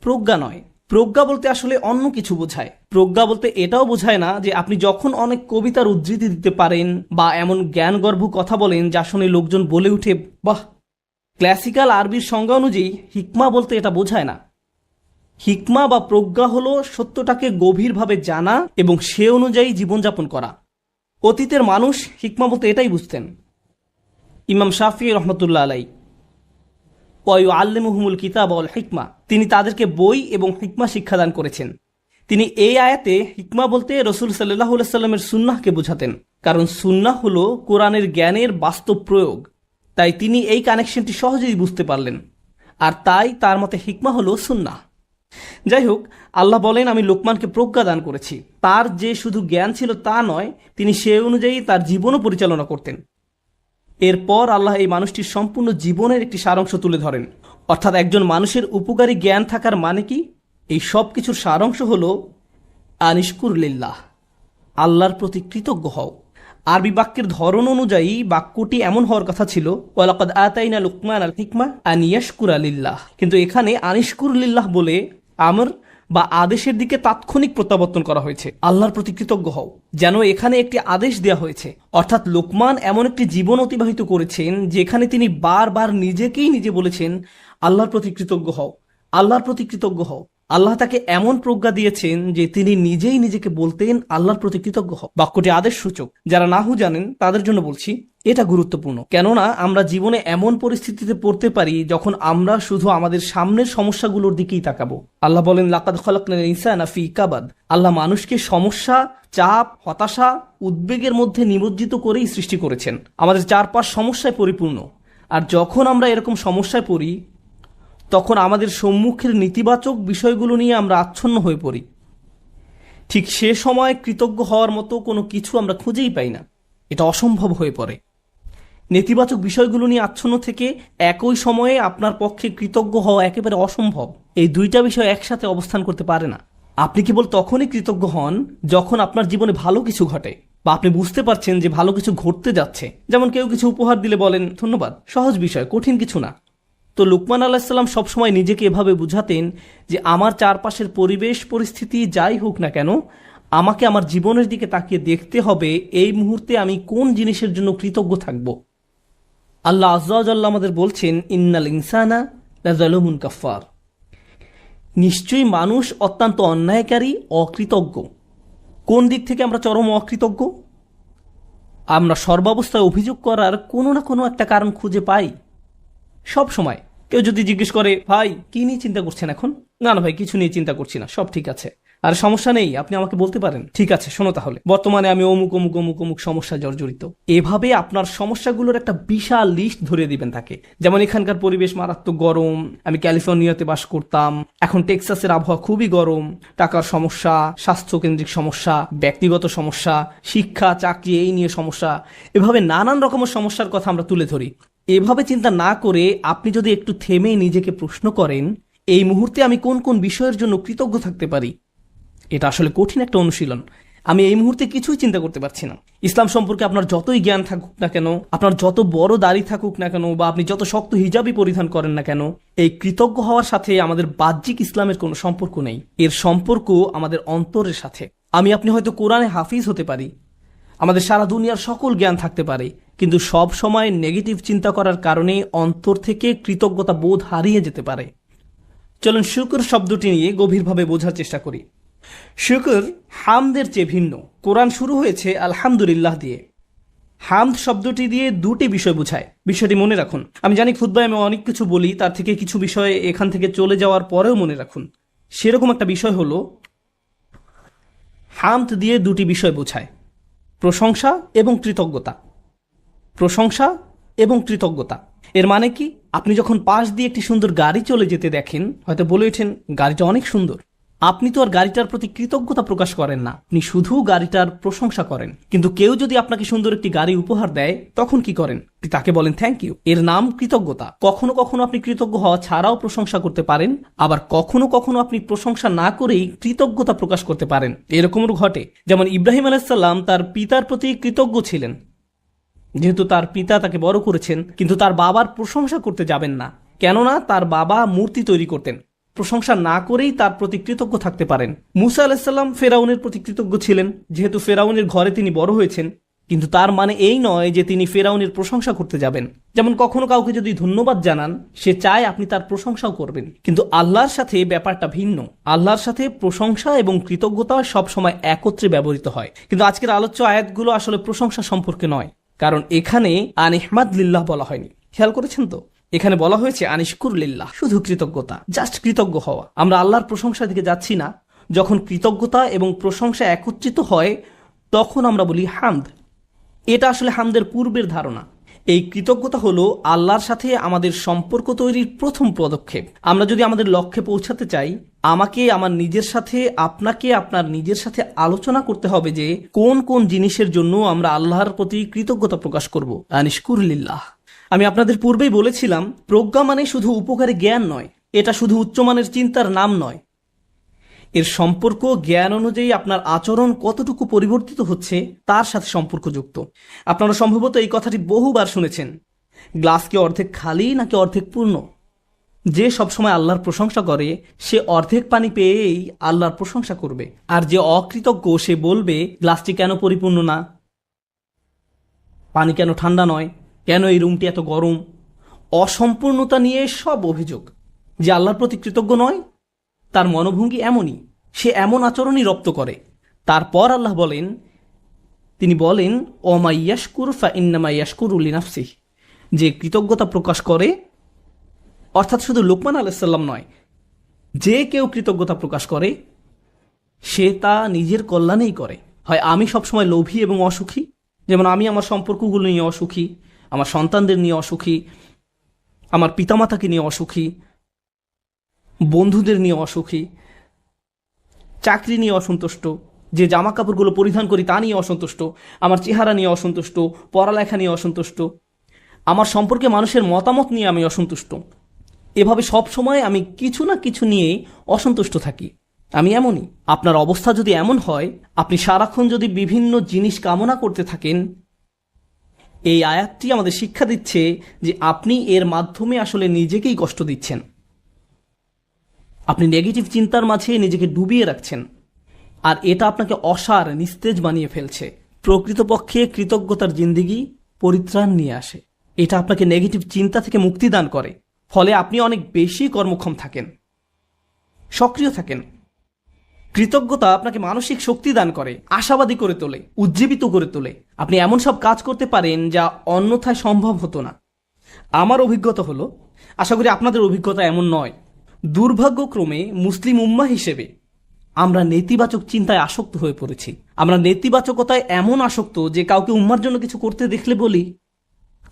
প্রজ্ঞা নয়। প্রজ্ঞা বলতে আসলে অন্য কিছু বোঝায়। প্রজ্ঞা বলতে এটাও বোঝায় না যে আপনি যখন অনেক কবিতার উদ্ধৃতি দিতে পারেন বা এমন জ্ঞানগর্ভ কথা বলেন যা শুনে লোকজন বলে উঠে বাহ। ক্লাসিক্যাল আরবির সংজ্ঞা অনুযায়ী হিকমা বলতে এটা বোঝায় না। হিকমা বা প্রজ্ঞা হলো সত্যটাকে গভীরভাবে জানা এবং সে অনুযায়ী জীবনযাপন করা। অতীতের মানুষ হিকমা বলতে এটাই বুঝতেন। ইমাম শাফি রহমতুল্লাহ আলাই ওয়ায়ুআল্লিমুহুমুল কিতাব ওয়াল হিকমা, তিনি তাদেরকে বই এবং হিকমা শিক্ষাদান করেছেন। তিনি এই আয়াতে হিকমা বলতে রাসূল সাল্লাল্লাহু আলাইহি সাল্লামের সুন্নাহকে বোঝাতেন, কারণ সুন্নাহ হলো কোরআনের জ্ঞানের বাস্তব প্রয়োগ। তাই তিনি এই কানেকশনটি সহজেই বুঝতে পারলেন, আর তাই তার মতে হিকমা হলো সুন্নাহ। যাই হোক, আল্লাহ বলেন আমি লোকমানকে প্রজ্ঞা দান করেছি। তার যে শুধু জ্ঞান ছিল তা নয়, তিনি সে অনুযায়ী তার জীবনও পরিচালনা করতেন। এরপর আল্লাহ এই মানুষটির সম্পূর্ণ জীবনের একটি সারাংশ তুলে ধরেন। অর্থাৎ একজন মানুষের উপকারী জ্ঞান থাকার মানে কি? এই সব কিছুর সারাংশ হল আনিশকুর লিল্লাহ, আল্লাহর প্রতি কৃতজ্ঞ হও। আরবি বাক্যের ধরন অনুযায়ী বাক্যটি এমন হওয়ার কথা ছিল ওয়ালাকাদ আতাইনা লুকমান আল হিকমা আন ইয়াশকুরা লিল্লাহ, কিন্তু এখানে আনিশকুর লিল্লাহ বলে আমর বা আদেশের দিকে তাৎক্ষণিক প্রত্যাবর্তন করা হয়েছে, আল্লাহর প্রতি কৃতজ্ঞ হও। যেন এখানে একটি আদেশ দেওয়া হয়েছে। অর্থাৎ লোকমান এমন একটি জীবন অতিবাহিত করেছেন যেখানে তিনি বারবার নিজেকেই নিজে বলেছেন আল্লাহর প্রতি কৃতজ্ঞ হও, আল্লাহর প্রতি কৃতজ্ঞ হও। আল্লাহ তাকে এমন প্রজ্ঞা দিয়েছেন যে তিনি নিজেই নিজেকে বলতেন আল্লাহর প্রতি কৃতজ্ঞ হও। বাক্যটি আদেশ সূচক। যারা নাহু জানেন তাদের জন্য বলছি, এটা গুরুত্বপূর্ণ। কেননা আমরা জীবনে এমন পরিস্থিতিতে পড়তে পারি যখন আমরা শুধু আমাদের সামনের সমস্যাগুলোর দিকেই তাকাবো। আল্লাহ বলেন লাকাদ খালাকনাল ইনসানা ফি কাবাদ। আল্লাহ মানুষকে সমস্যা, চাপ, হতাশা, উদ্বেগের মধ্যে নিমজ্জিত করেই সৃষ্টি করেছেন। আমাদের চারপাশ সমস্যায় পরিপূর্ণ। আর যখন আমরা এরকম সমস্যায় পড়ি তখন আমাদের সম্মুখের নেতিবাচক বিষয়গুলো নিয়ে আমরা আচ্ছন্ন হয়ে পড়ি। ঠিক সে সময় কৃতজ্ঞ হওয়ার মতো কোনো কিছু আমরা খুঁজেই পাই না। এটা অসম্ভব হয়ে পড়ে। নেতিবাচক বিষয়গুলো নিয়ে আচ্ছন্ন থেকে একই সময়ে আপনার পক্ষে কৃতজ্ঞ হওয়া একেবারে অসম্ভব। এই দুইটা বিষয় একসাথে অবস্থান করতে পারে না। আপনি কেবল তখনই কৃতজ্ঞ হন যখন আপনার জীবনে ভালো কিছু ঘটে বা আপনি বুঝতে পারছেন যে ভালো কিছু ঘটতে যাচ্ছে। যেমন কেউ কিছু উপহার দিলে বলেন ধন্যবাদ, সহজ বিষয়, কঠিন কিছু না। তো লুকমান আলাইহিস সালাম সবসময় নিজেকে এভাবে বুঝাতেন যে আমার চারপাশের পরিবেশ পরিস্থিতি যাই হোক না কেন, আমাকে আমার জীবনের দিকে তাকিয়ে দেখতে হবে এই মুহূর্তে আমি কোন জিনিসের জন্য কৃতজ্ঞ থাকব। আল্লাহ আযজা ওয়া জাল্লা আমাদের বলছেন ইন্নাল ইনসানা লাযালুমুন কাফফার, নিশ্চয়ই মানুষ অত্যন্ত অন্যায়কারী, অকৃতজ্ঞ। কোন দিক থেকে আমরা চরম অকৃতজ্ঞ? আমরা সর্বাবস্থায় অভিযোগ করার কোনো না কোনো একটা কারণ খুঁজে পাই সব সময়। কেউ যদি জিজ্ঞেস করে ভাই কি নিয়ে চিন্তা করছেন এখন? না না ভাই কিছু নিয়ে চিন্তা করছি না, সব ঠিক আছে। আর সমস্যা নেই, আপনি আমাকে বলতে পারেন। ঠিক আছে, শোনো তাহলে, বর্তমানে আমি অমুক অমুক অমুক অমুক সমস্যা জর্জরিত। এভাবে আপনার সমস্যাগুলোর একটা বিশাল লিস্ট ধরিয়ে দিবেন তাকে। যেমন এখানকার পরিবেশ মারাত্মক গরম, আমি ক্যালিফোর্নিয়াতে বাস করতাম, এখন টেক্সাসের আবহাওয়া খুবই গরম, টাকার সমস্যা, স্বাস্থ্যকেন্দ্রিক সমস্যা, ব্যক্তিগত সমস্যা, শিক্ষা চাকরি এই নিয়ে সমস্যা, এভাবে নানান রকমের সমস্যার কথা আমরা তুলে ধরি। এভাবে চিন্তা না করে আপনি যদি একটু থেমে নিজেকে প্রশ্ন করেন এই মুহূর্তে আমি কোন কোন বিষয়ের জন্য কৃতজ্ঞ থাকতে পারি, এটা আসলে কঠিন একটা অনুশীলন। আমি এই মুহূর্তে কিছুই চিন্তা করতে পারছি না। ইসলাম সম্পর্কে আপনার যতই জ্ঞান থাকুক না কেন, আপনার যত বড় দাড়ি থাকুক না কেন, বা আপনি যত শক্ত হিজাবই পরিধান করেন না কেন, এই কৃতজ্ঞ হওয়ার সাথে আমাদের বাহ্যিক ইসলামের কোনো সম্পর্ক নেই। এর সম্পর্ক আমাদের অন্তরের সাথে। আমি আপনি হয়তো কোরআনে হাফিজ হতে পারি, আমাদের সারা দুনিয়ার সকল জ্ঞান থাকতে পারে, কিন্তু সব সময় নেগেটিভ চিন্তা করার কারণে অন্তর থেকে কৃতজ্ঞতা বোধ হারিয়ে যেতে পারে। চলুন শুকর শব্দটি নিয়ে গভীরভাবে বোঝার চেষ্টা করি। শুকর হামদের চেয়ে ভিন্ন। কোরআন শুরু হয়েছে আলহামদুলিল্লাহ দিয়ে। হামদ শব্দটি দিয়ে দুটি বিষয় বোঝায়, বিষয়টি মনে রাখুন। আমি জানি খুতবায় আমি অনেক কিছু বলি, তার থেকে কিছু বিষয় এখান থেকে চলে যাওয়ার পরেও মনে রাখুন। সেরকম একটা বিষয় হলো হামদ দিয়ে দুটি বিষয় বোঝায়, প্রশংসা এবং কৃতজ্ঞতা। প্রশংসা এবং কৃতজ্ঞতা এর মানে কি? আপনি যখন পাশ দিয়ে একটি সুন্দর গাড়ি চলে যেতে দেখেন, হয়তো বলে ওঠেন গাড়িটা অনেক সুন্দর। আপনি তো আর গাড়িটার প্রতি কৃতজ্ঞতা প্রকাশ করেন না, আপনি শুধু গাড়িটার প্রশংসা করেন। কিন্তু কেউ যদি আপনাকে সুন্দর একটি গাড়ি উপহার দেয় তখন কি করেন? তাকে বলেন থ্যাংক ইউ। এর নাম কৃতজ্ঞতা। কখনো কখনো আপনি কৃতজ্ঞ হওয়া ছাড়াও প্রশংসা করতে পারেন, আবার কখনো কখনো আপনি প্রশংসা না করেই কৃতজ্ঞতা প্রকাশ করতে পারেন। এরকমও ঘটে। যেমন ইব্রাহিম আলাইহিস সালাম তার পিতার প্রতি কৃতজ্ঞ ছিলেন, যেহেতু তার পিতা তাকে বড় করেছেন, কিন্তু তার বাবার প্রশংসা করতে যাবেন না। কেননা তার বাবা মূর্তি তৈরি করতেন। প্রশংসা না করেই তার প্রতি কৃতজ্ঞ থাকতে পারেন। মুসা আলাইসাল্লাম ফেরাউনের প্রতি কৃতজ্ঞ ছিলেন, যেহেতু ফেরাউনের ঘরে তিনি বড় হয়েছেন। কিন্তু তার মানে এই নয় যে তিনি ফেরাউনের প্রশংসা করতে যাবেন। যেমন কখনো কাউকে যদি ধন্যবাদ জানান, সে চায় আপনি তার প্রশংসাও করবেন, কিন্তু আল্লাহর সাথে ব্যাপারটা ভিন্ন। আল্লাহর সাথে প্রশংসা এবং কৃতজ্ঞতা সবসময় একত্রে ব্যবহৃত হয়। কিন্তু আজকের আলোচ্য আয়াতগুলো আসলে প্রশংসা সম্পর্কে নয়, কারণ এখানে আনিহমাদ লিল্লাহ বলা হয়নি। খেয়াল করেছেন তো? এখানে বলা হয়েছে আনিশকুর লিল্লাহ, শুধু কৃতজ্ঞতা, জাস্ট কৃতজ্ঞ হওয়া। আমরা আল্লাহর প্রশংসার দিকে যাচ্ছি না। যখন কৃতজ্ঞতা এবং প্রশংসা একত্রিত হয় তখন আমরা বলি হামদ। এটা আসলে হামদের পূর্বের ধারণা। এই কৃতজ্ঞতা হলো আল্লাহর সাথে আমাদের সম্পর্ক তৈরির প্রথম পদক্ষেপ। আমরা যদি আমাদের লক্ষ্যে পৌঁছাতে চাই, আমাকে আমার নিজের সাথে, আপনাকে আপনার নিজের সাথে আলোচনা করতে হবে যে কোন কোন জিনিসের জন্য আমরা আল্লাহর প্রতি কৃতজ্ঞতা প্রকাশ করব। আনিশকুর লিল্লাহ। আমি আপনাদের পূর্বেই বলেছিলাম, প্রজ্ঞা মানে শুধু উপকারী জ্ঞান নয়, এটা শুধু উচ্চমানের চিন্তার নাম নয়। এর সম্পর্ক জ্ঞান অনুযায়ী আপনার আচরণ কতটুকু পরিবর্তিত হচ্ছে তার সাথে সম্পর্কযুক্ত। আপনারা সম্ভবত এই কথাটি বহুবার শুনেছেন, গ্লাস কি অর্ধেক খালি নাকি অর্ধেক পূর্ণ? যে সবসময় আল্লাহর প্রশংসা করে সে অর্ধেক পানি পেয়েই আল্লাহর প্রশংসা করবে, আর যে অকৃতজ্ঞ সে বলবে গ্লাসটি কেন পরিপূর্ণ না, পানি কেন ঠান্ডা নয়, কেন এই রুমটি এত গরম। অসম্পূর্ণতা নিয়ে সব অভিযোগ। যে আল্লাহর প্রতি কৃতজ্ঞ নয় তার মনোভঙ্গি এমনই, সে এমন আচরণই রপ্ত করে। তারপর আল্লাহ বলেন, তিনি বলেন ওমা ইয়াশকুর ফা ইন্নামা ইয়াশকুরু লিনাফসিহি, যে কৃতজ্ঞতা প্রকাশ করে, অর্থাৎ শুধু লোকমান আলাইহিস সালাম নয়, যে কেউ কৃতজ্ঞতা প্রকাশ করে সে তা নিজের কল্যাণেই করে। হয় আমি সবসময় লোভী এবং অসুখী, যেমন আমি আমার সম্পর্কগুলো নিয়ে অসুখী, আমার সন্তানদের নিয়ে অসুখী, আমার পিতামাতাকে নিয়ে অসুখী, বন্ধুদের নিয়ে অসুখী, চাকরি নিয়ে অসন্তুষ্ট, যে জামা কাপড়গুলো পরিধান করি তা নিয়ে অসন্তুষ্ট, আমার চেহারা নিয়ে অসন্তুষ্ট, পড়ালেখা নিয়ে অসন্তুষ্ট, আমার সম্পর্কে মানুষের মতামত নিয়ে আমি অসন্তুষ্ট। এভাবে সব সময় আমি কিছু না কিছু নিয়ে অসন্তুষ্ট থাকি। আমি এমনই। আপনার অবস্থা যদি এমন হয়, আপনি সারাক্ষণ যদি বিভিন্ন জিনিস কামনা করতে থাকেন, এই আয়াতটি আমাদের শিক্ষা দিচ্ছে যে আপনি এর মাধ্যমে আসলে নিজেকেই কষ্ট দিচ্ছেন। আপনি নেগেটিভ চিন্তার মাঝে নিজেকে ডুবিয়ে রাখছেন, আর এটা আপনাকে অসার, নিস্তেজ বানিয়ে ফেলছে। প্রকৃতপক্ষে কৃতজ্ঞতার জিন্দেগি পরিত্রাণ নিয়ে আসে। এটা আপনাকে নেগেটিভ চিন্তা থেকে মুক্তি দান করে, ফলে আপনি অনেক বেশি কর্মক্ষম থাকেন, সক্রিয় থাকেন। কৃতজ্ঞতা আপনাকে মানসিক শক্তি দান করে, আশাবাদী করে তোলে, উজ্জীবিত করে তোলে। আপনি এমন সব কাজ করতে পারেন যা অন্যথায় সম্ভব হতো না। আমার অভিজ্ঞতা হলো, আশা করি আপনাদের অভিজ্ঞতা এমন নয়, দুর্ভাগ্যক্রমে মুসলিম উম্মাহ হিসেবে আমরা নেতিবাচক চিন্তায় আসক্ত হয়ে পড়েছি। আমরা নেতিবাচকতায় এমন আসক্ত যে কাউকে উম্মার জন্য কিছু করতে দেখলে বলি,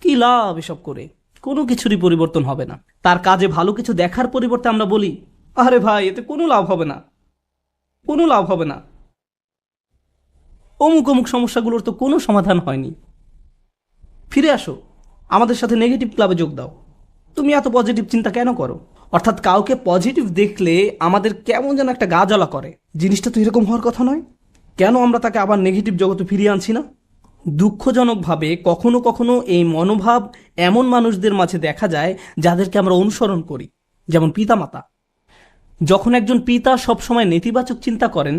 কি লাভ এসব করে, কোনো কিছুরই পরিবর্তন হবে না। তার কাজে ভালো কিছু দেখার পরিবর্তে আমরা বলি, আরে ভাই এতে কোনো লাভ হবে না, কোনো লাভ হবে না, অমুক অমুক সমস্যাগুলোর তো কোনো সমাধান হয়নি। ফিরে আসো, আমাদের সাথে নেগেটিভ ক্লাবে যোগ দাও, তুমি এত পজিটিভ চিন্তা কেন করো? অর্থাৎ কাউকে পজিটিভ দেখলে আমাদের কেমন যেন একটা গা জ্বালা করে। জিনিসটা তো এরকম হওয়ার কথা নয়, কেন আমরা তাকে আবার নেগেটিভ জগতে ফিরিয়ে আনছি না? দুঃখজনকভাবে কখনো কখনো এই মনোভাব এমন মানুষদের মাঝে দেখা যায় যাদেরকে আমরা অনুসরণ করি, যেমন পিতামাতা। যখন একজন পিতা সবসময় নেতিবাচক চিন্তা করেন,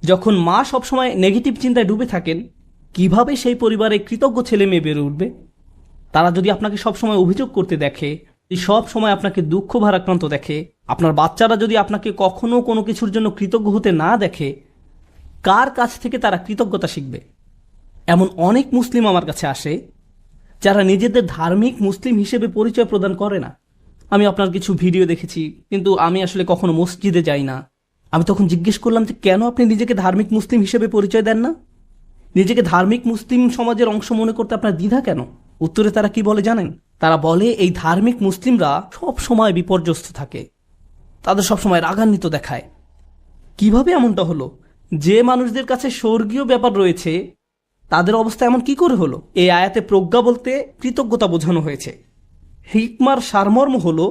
যখন মা সবসময় নেগেটিভ চিন্তায় ডুবে থাকেন, কিভাবে সেই পরিবারে কৃতজ্ঞ ছেলে মেয়ে বেড়ে উঠবে? তারা যদি আপনাকে সবসময় অভিযোগ করতে দেখে, সব সময় আপনাকে দুঃখ ভারাক্রান্ত দেখে, আপনার বাচ্চারা যদি আপনাকে কখনো কোনো কিছুর জন্য কৃতজ্ঞ হতে না দেখে, কার কাছ থেকে তারা কৃতজ্ঞতা শিখবে? এমন অনেক মুসলিম আমার কাছে আসে যারা নিজেদের ধার্মিক মুসলিম হিসেবে পরিচয় প্রদান করে না। আমি আপনার কিছু ভিডিও দেখেছি, কিন্তু আমি আসলে কখনো মসজিদে যাই না। আমি তখন জিজ্ঞেস করলাম যে কেন আপনি নিজেকে ধার্মিক মুসলিম হিসেবে পরিচয় দেন না? নিজেকে ধার্মিক মুসলিম সমাজের অংশ মনে করতে আপনার দ্বিধা কেন? উত্তরে তারা কি বলে জানেন? তারা বলে এই ধার্মিক মুসলিমরা সব সময় বিপর্যস্ত থাকে, তাদের সবসময় রাগান্বিত দেখায়। কিভাবে এমনটা হলো? যে মানুষদের কাছে স্বর্গীয় ব্যাপার রয়েছে তাদের অবস্থা এমন কি করে হলো? এই আয়াতে প্রজ্ঞা বলতে কৃতজ্ঞতা বোঝানো হয়েছে। হিকমার সারমর্ম হলো,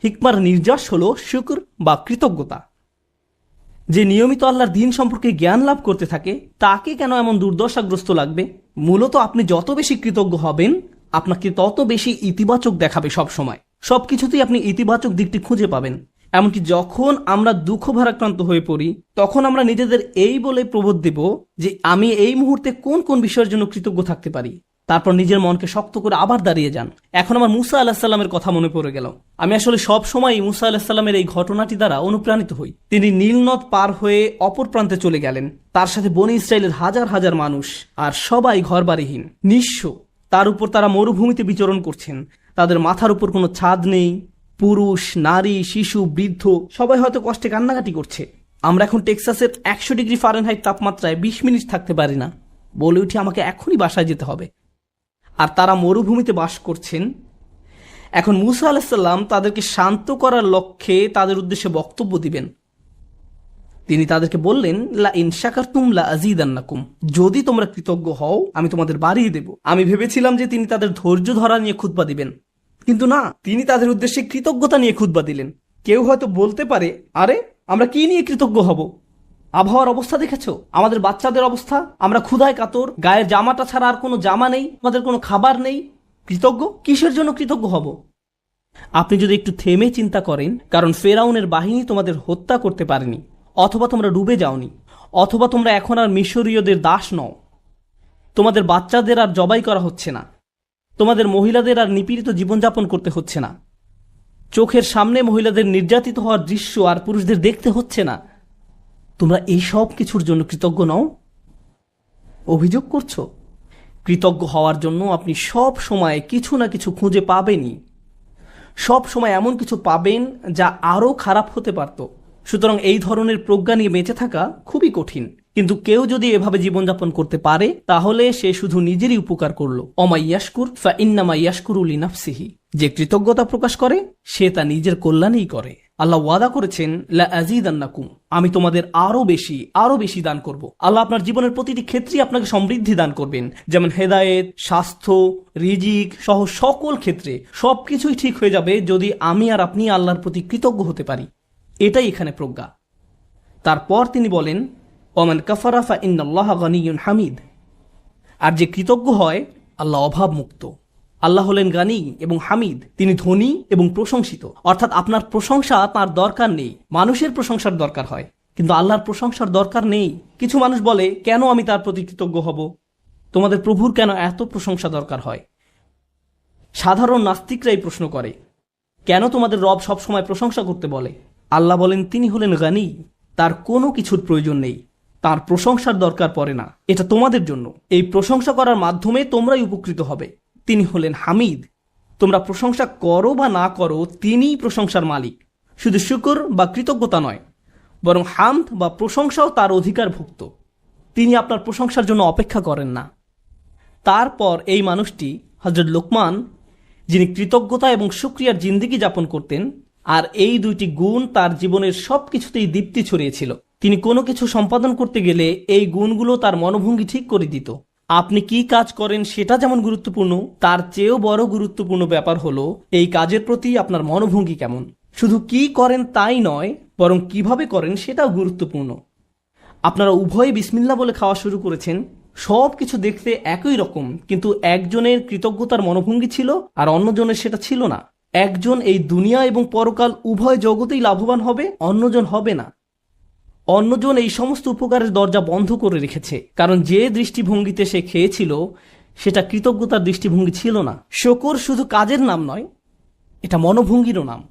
হিকমার নির্যাস হলো শুকর বা কৃতজ্ঞতা। যে নিয়মিত আল্লাহর দ্বীন সম্পর্কে জ্ঞান লাভ করতে থাকে তাকে কেন এমন দুর্দশাগ্রস্ত লাগবে? মূলত আপনি যত বেশি কৃতজ্ঞ হবেন আপনাকে তত বেশি ইতিবাচক দেখাবে সব সময়। সবকিছুতেই আপনি ইতিবাচক দিকটি খুঁজে পাবেন। এমনকি যখন আমরা দুঃখ ভারাক্রান্ত হয়ে পড়ি, তখন আমরা নিজেদের এই বলে প্রবোধ দেব যে আমি এই মুহূর্তে কোন কোন বিষয়ের জন্য কৃতজ্ঞ থাকতে পারি। তারপর নিজের মনকে শক্ত করে আবার দাঁড়িয়ে যান। এখন আমার মুসা আলাহিসাল্লামের কথা মনে পড়ে গেল। আমি আসলে সব সময় মুসা আলাহিসাল্লামের এই ঘটনাটি দ্বারা অনুপ্রাণিত হই। তিনি নীল নদ পার হয়ে অপর প্রান্তে চলে গেলেন। তার সাথে বনি ইসরায়েলের হাজার হাজার মানুষ, আর সবাই ঘরবাড়িহীন, নিঃস্ব। তার উপর তারা মরুভূমিতে বিচরণ করছেন। তাদের মাথার উপর কোনো ছাদ নেই। পুরুষ, নারী, শিশু, বৃদ্ধ সবাই হয়তো কষ্টে কান্নাকাটি করছে। আমরা এখন টেক্সাসের 100 ডিগ্রি ফারেনহাইট তাপমাত্রায় 20 মিনিট থাকতে পারি না। বলে উঠি আমাকে এখনই বাসায় যেতে হবে। আর তারা মরুভূমিতে বাস করছেন। এখন মুসা আলাইসাল্লাম তাদেরকে শান্ত করার লক্ষ্যে তাদের উদ্দেশ্যে বক্তব্য দিবেন। তিনি তাদেরকে বললেন, লা ইন শাকারতুম লা আযীদান্নাকুম, যদি তোমরা কৃতজ্ঞ হও আমি তোমাদের বাড়িয়ে দেব। আমি ভেবেছিলাম যে তিনি তাদের ধৈর্য ধরা নিয়ে খুতবা দিবেন, কিন্তু না, তিনি তাদের উদ্দেশ্যে কৃতজ্ঞতা নিয়ে খুতবা দিলেন। কেউ হয়তো বলতে পারে, আরে আমরা কি নিয়ে কৃতজ্ঞ হব? আবহাওয়ার অবস্থা দেখেছো, আমাদের বাচ্চাদের অবস্থা, আমরা ক্ষুধায় কাতর, গায়ের জামাটা ছাড়া আর কোনো জামা নেই, আমাদের কোনো খাবার নেই। কৃতজ্ঞ কিসের জন্য কৃতজ্ঞ হব? আপনি যদি একটু থেমে চিন্তা করেন, কারণ ফেরাউনের বাহিনী তোমাদের হত্যা করতে পারেনি, অথবা তোমরা ডুবে যাওনি, অথবা তোমরা এখন আর মিশরীয়দের দাস নও, তোমাদের বাচ্চাদের আর জবাই করা হচ্ছে না, তোমাদের মহিলাদের আর নিপীড়িত জীবনযাপন করতে হচ্ছে না, চোখের সামনে মহিলাদের নির্যাতিত হওয়ার দৃশ্য আর পুরুষদের দেখতে হচ্ছে না। তোমরা এই সব কিছুর জন্য কৃতজ্ঞ নও? অভিযোগ করছো? কৃতজ্ঞ হওয়ার জন্য আপনি সব সময় কিছু না কিছু খুঁজে পাবেনই। সব সময় এমন কিছু পাবেন যা আরো খারাপ হতে পারত। সুতরাং এই ধরনের প্রজ্ঞা নিয়ে বেঁচে থাকা খুবই কঠিন। কিন্তু কেউ যদি এভাবে জীবনযাপন করতে পারে, তাহলে সে শুধু নিজেরই উপকার করলো। অমাইয়াশকুর ফা ইন্নামা ইয়াশকুরু লিনাফসিহি, যে কৃতজ্ঞতা প্রকাশ করে সে তা নিজের কল্যাণেই করে। আল্লাহ ওয়াদা করেছেন, লা আযীদান্নাকুম, আমি তোমাদের আরো বেশি দান করব। আল্লাহ আপনার জীবনের প্রতিটি ক্ষেত্রেই আপনাকে সমৃদ্ধি দান করবেন, যেমন হেদায়েত, স্বাস্থ্য, রিজিক সহ সকল ক্ষেত্রে সবকিছুই ঠিক হয়ে যাবে যদি আমি আর আপনি আল্লাহর প্রতি কৃতজ্ঞ হতে পারি। এটাই এখানে প্রজ্ঞা। তারপর তিনি বলেন, ওমান কাফারা ফা ইন্নাল্লাহা গানিয়্যুন হামিদ, আর যে কৃতজ্ঞ হয় আল্লাহ অভাব মুক্ত। আল্লাহ হলেন গানি এবং হামিদ, তিনি ধনী এবং প্রশংসিত। অর্থাৎ আপনার প্রশংসা তার দরকার নেই, মানুষের প্রশংসার দরকার হয়, কিন্তু আল্লাহর প্রশংসার দরকার নেই। কিছু মানুষ বলে, কেন আমি তার প্রতি কৃতজ্ঞ হব? তোমাদের প্রভুর কেন এত প্রশংসা দরকার হয়? সাধারণ নাস্তিকরাই প্রশ্ন করে, কেন তোমাদের রব সবসময় প্রশংসা করতে বলে? আল্লাহ বলেন, তিনি হলেন গানি, তার কোনো কিছুর প্রয়োজন নেই, তার প্রশংসার দরকার পড়ে না। এটা তোমাদের জন্য, এই প্রশংসা করার মাধ্যমে তোমরাই উপকৃত হবে। তিনি হলেন হামিদ, তোমরা প্রশংসা করো বা না করো, তিনিই প্রশংসার মালিক। শুধু শুকর বা কৃতজ্ঞতা নয়, বরং হামদ বা প্রশংসাও তার অধিকারভুক্ত। তিনি আপনার প্রশংসার জন্য অপেক্ষা করেন না। তারপর এই মানুষটি হযরত লোকমান, যিনি কৃতজ্ঞতা এবং শুকরিয়ার জিন্দেগি যাপন করতেন, আর এই দুইটি গুণ তার জীবনের সবকিছুতেই দীপ্তি ছড়িয়েছিল। তিনি কোনো কিছু সম্পাদন করতে গেলে এই গুণগুলো তার মনোভঙ্গি ঠিক করে দিত। আপনি কি কাজ করেন সেটা যেমন গুরুত্বপূর্ণ, তার চেয়েও বড় গুরুত্বপূর্ণ ব্যাপার হলো এই কাজের প্রতি আপনার মনোভঙ্গি কেমন। শুধু কি করেন তাই নয়, বরং কিভাবে করেন সেটাও গুরুত্বপূর্ণ। আপনারা উভয়ে বিসমিল্লাহ বলে খাওয়া শুরু করেছেন, সব কিছু দেখতে একই রকম, কিন্তু একজনের কৃতজ্ঞতার মনোভঙ্গি ছিল আর অন্যজনের সেটা ছিল না। একজন এই দুনিয়া এবং পরকাল উভয় জগতেই লাভবান হবে, অন্যজন হবে না। অন্যজন এই সমস্ত উপকারের দরজা বন্ধ করে রেখেছে, কারণ যে দৃষ্টিভঙ্গিতে সে খেয়েছিল সেটা কৃতজ্ঞতার দৃষ্টিভঙ্গি ছিল না। শুকর শুধু কাজের নাম নয়, এটা মনোভঙ্গিরও নাম।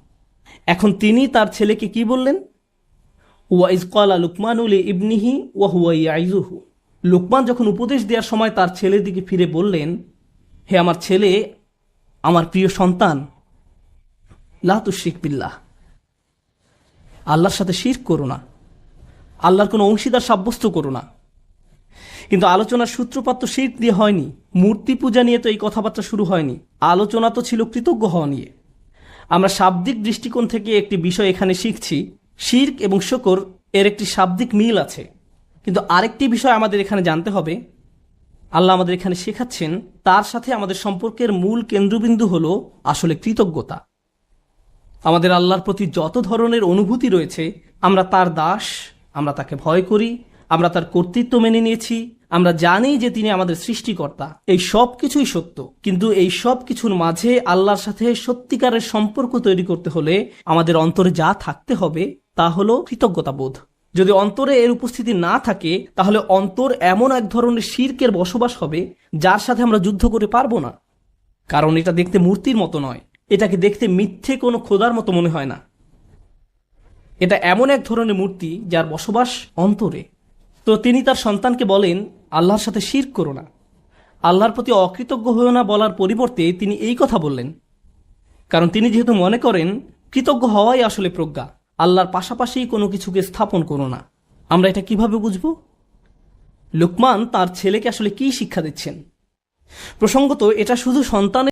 এখন তিনি তার ছেলেকে কি বললেন? ওয়াইজ ক্বালা লুকমানু লিইবনিহি ওয়া হুয়া ইয়াইযুহু। লুকমান যখন উপদেশ দেওয়ার সময় তার ছেলের দিকে ফিরে বললেন, হে আমার ছেলে, আমার প্রিয় সন্তান, লা তুশরিক বিল্লাহ, আল্লাহর সাথে শিরক করো না, আল্লাহর কোনো অংশীদার সাব্যস্ত করো না। কিন্তু আলোচনার সূত্রপাত তো শিরক দিয়ে হয়নি, মূর্তি পূজা নিয়ে তো এই কথাবার্তা শুরু হয়নি। আলোচনা তো ছিল কৃতজ্ঞ হওয়া নিয়ে। আমরা শাব্দিক দৃষ্টিকোণ থেকে একটি বিষয় এখানে শিখছি, শিরক এবং শুকর এর একটি শাব্দিক মিল আছে। কিন্তু আরেকটি বিষয় আমাদের এখানে জানতে হবে, আল্লাহ আমাদের এখানে শেখাচ্ছেন তার সাথে আমাদের সম্পর্কের মূল কেন্দ্রবিন্দু হলো আসলে কৃতজ্ঞতা। আমাদের আল্লাহর প্রতি যত ধরনের অনুভূতি রয়েছে, আমরা তার দাস, আমরা তাকে ভয় করি, আমরা তার কর্তৃত্ব মেনে নিয়েছি, আমরা জানি যে তিনি আমাদের সৃষ্টিকর্তা, এই সব কিছুই সত্য। কিন্তু এই সব কিছুর মাঝে আল্লাহর সাথে সত্যিকারের সম্পর্ক তৈরি করতে হলে আমাদের অন্তরে যা থাকতে হবে তা হলো কৃতজ্ঞতাবোধ। যদি অন্তরে এর উপস্থিতি না থাকে তাহলে অন্তর এমন এক ধরনের শিরকের বসবাস হবে যার সাথে আমরা যুদ্ধ করে পারবো না। কারণ এটা দেখতে মূর্তির মতো নয়, এটাকে দেখতে মিথ্যে কোনো খোদার মতো মনে হয় না। এটা এমন এক ধরনের মূর্তি যার বসবাস অন্তরে। তো তিনি তার সন্তানকে বলেন, আল্লাহর সাথে শিরক করো না, আল্লাহর প্রতি অকৃতজ্ঞ হয়েও না বলার পরিবর্তে তিনি এই কথা বললেন। কারণ তিনি যেহেতু মনে করেন কৃতজ্ঞ হওয়াই আসলে প্রজ্ঞা, আল্লাহর পাশাপাশি কোনো কিছুকে স্থাপন করো না। আমরা এটা কিভাবে বুঝব? লুকমান তার ছেলেকে আসলে কি শিক্ষা দিচ্ছেন? প্রসঙ্গত এটা শুধু সন্তানের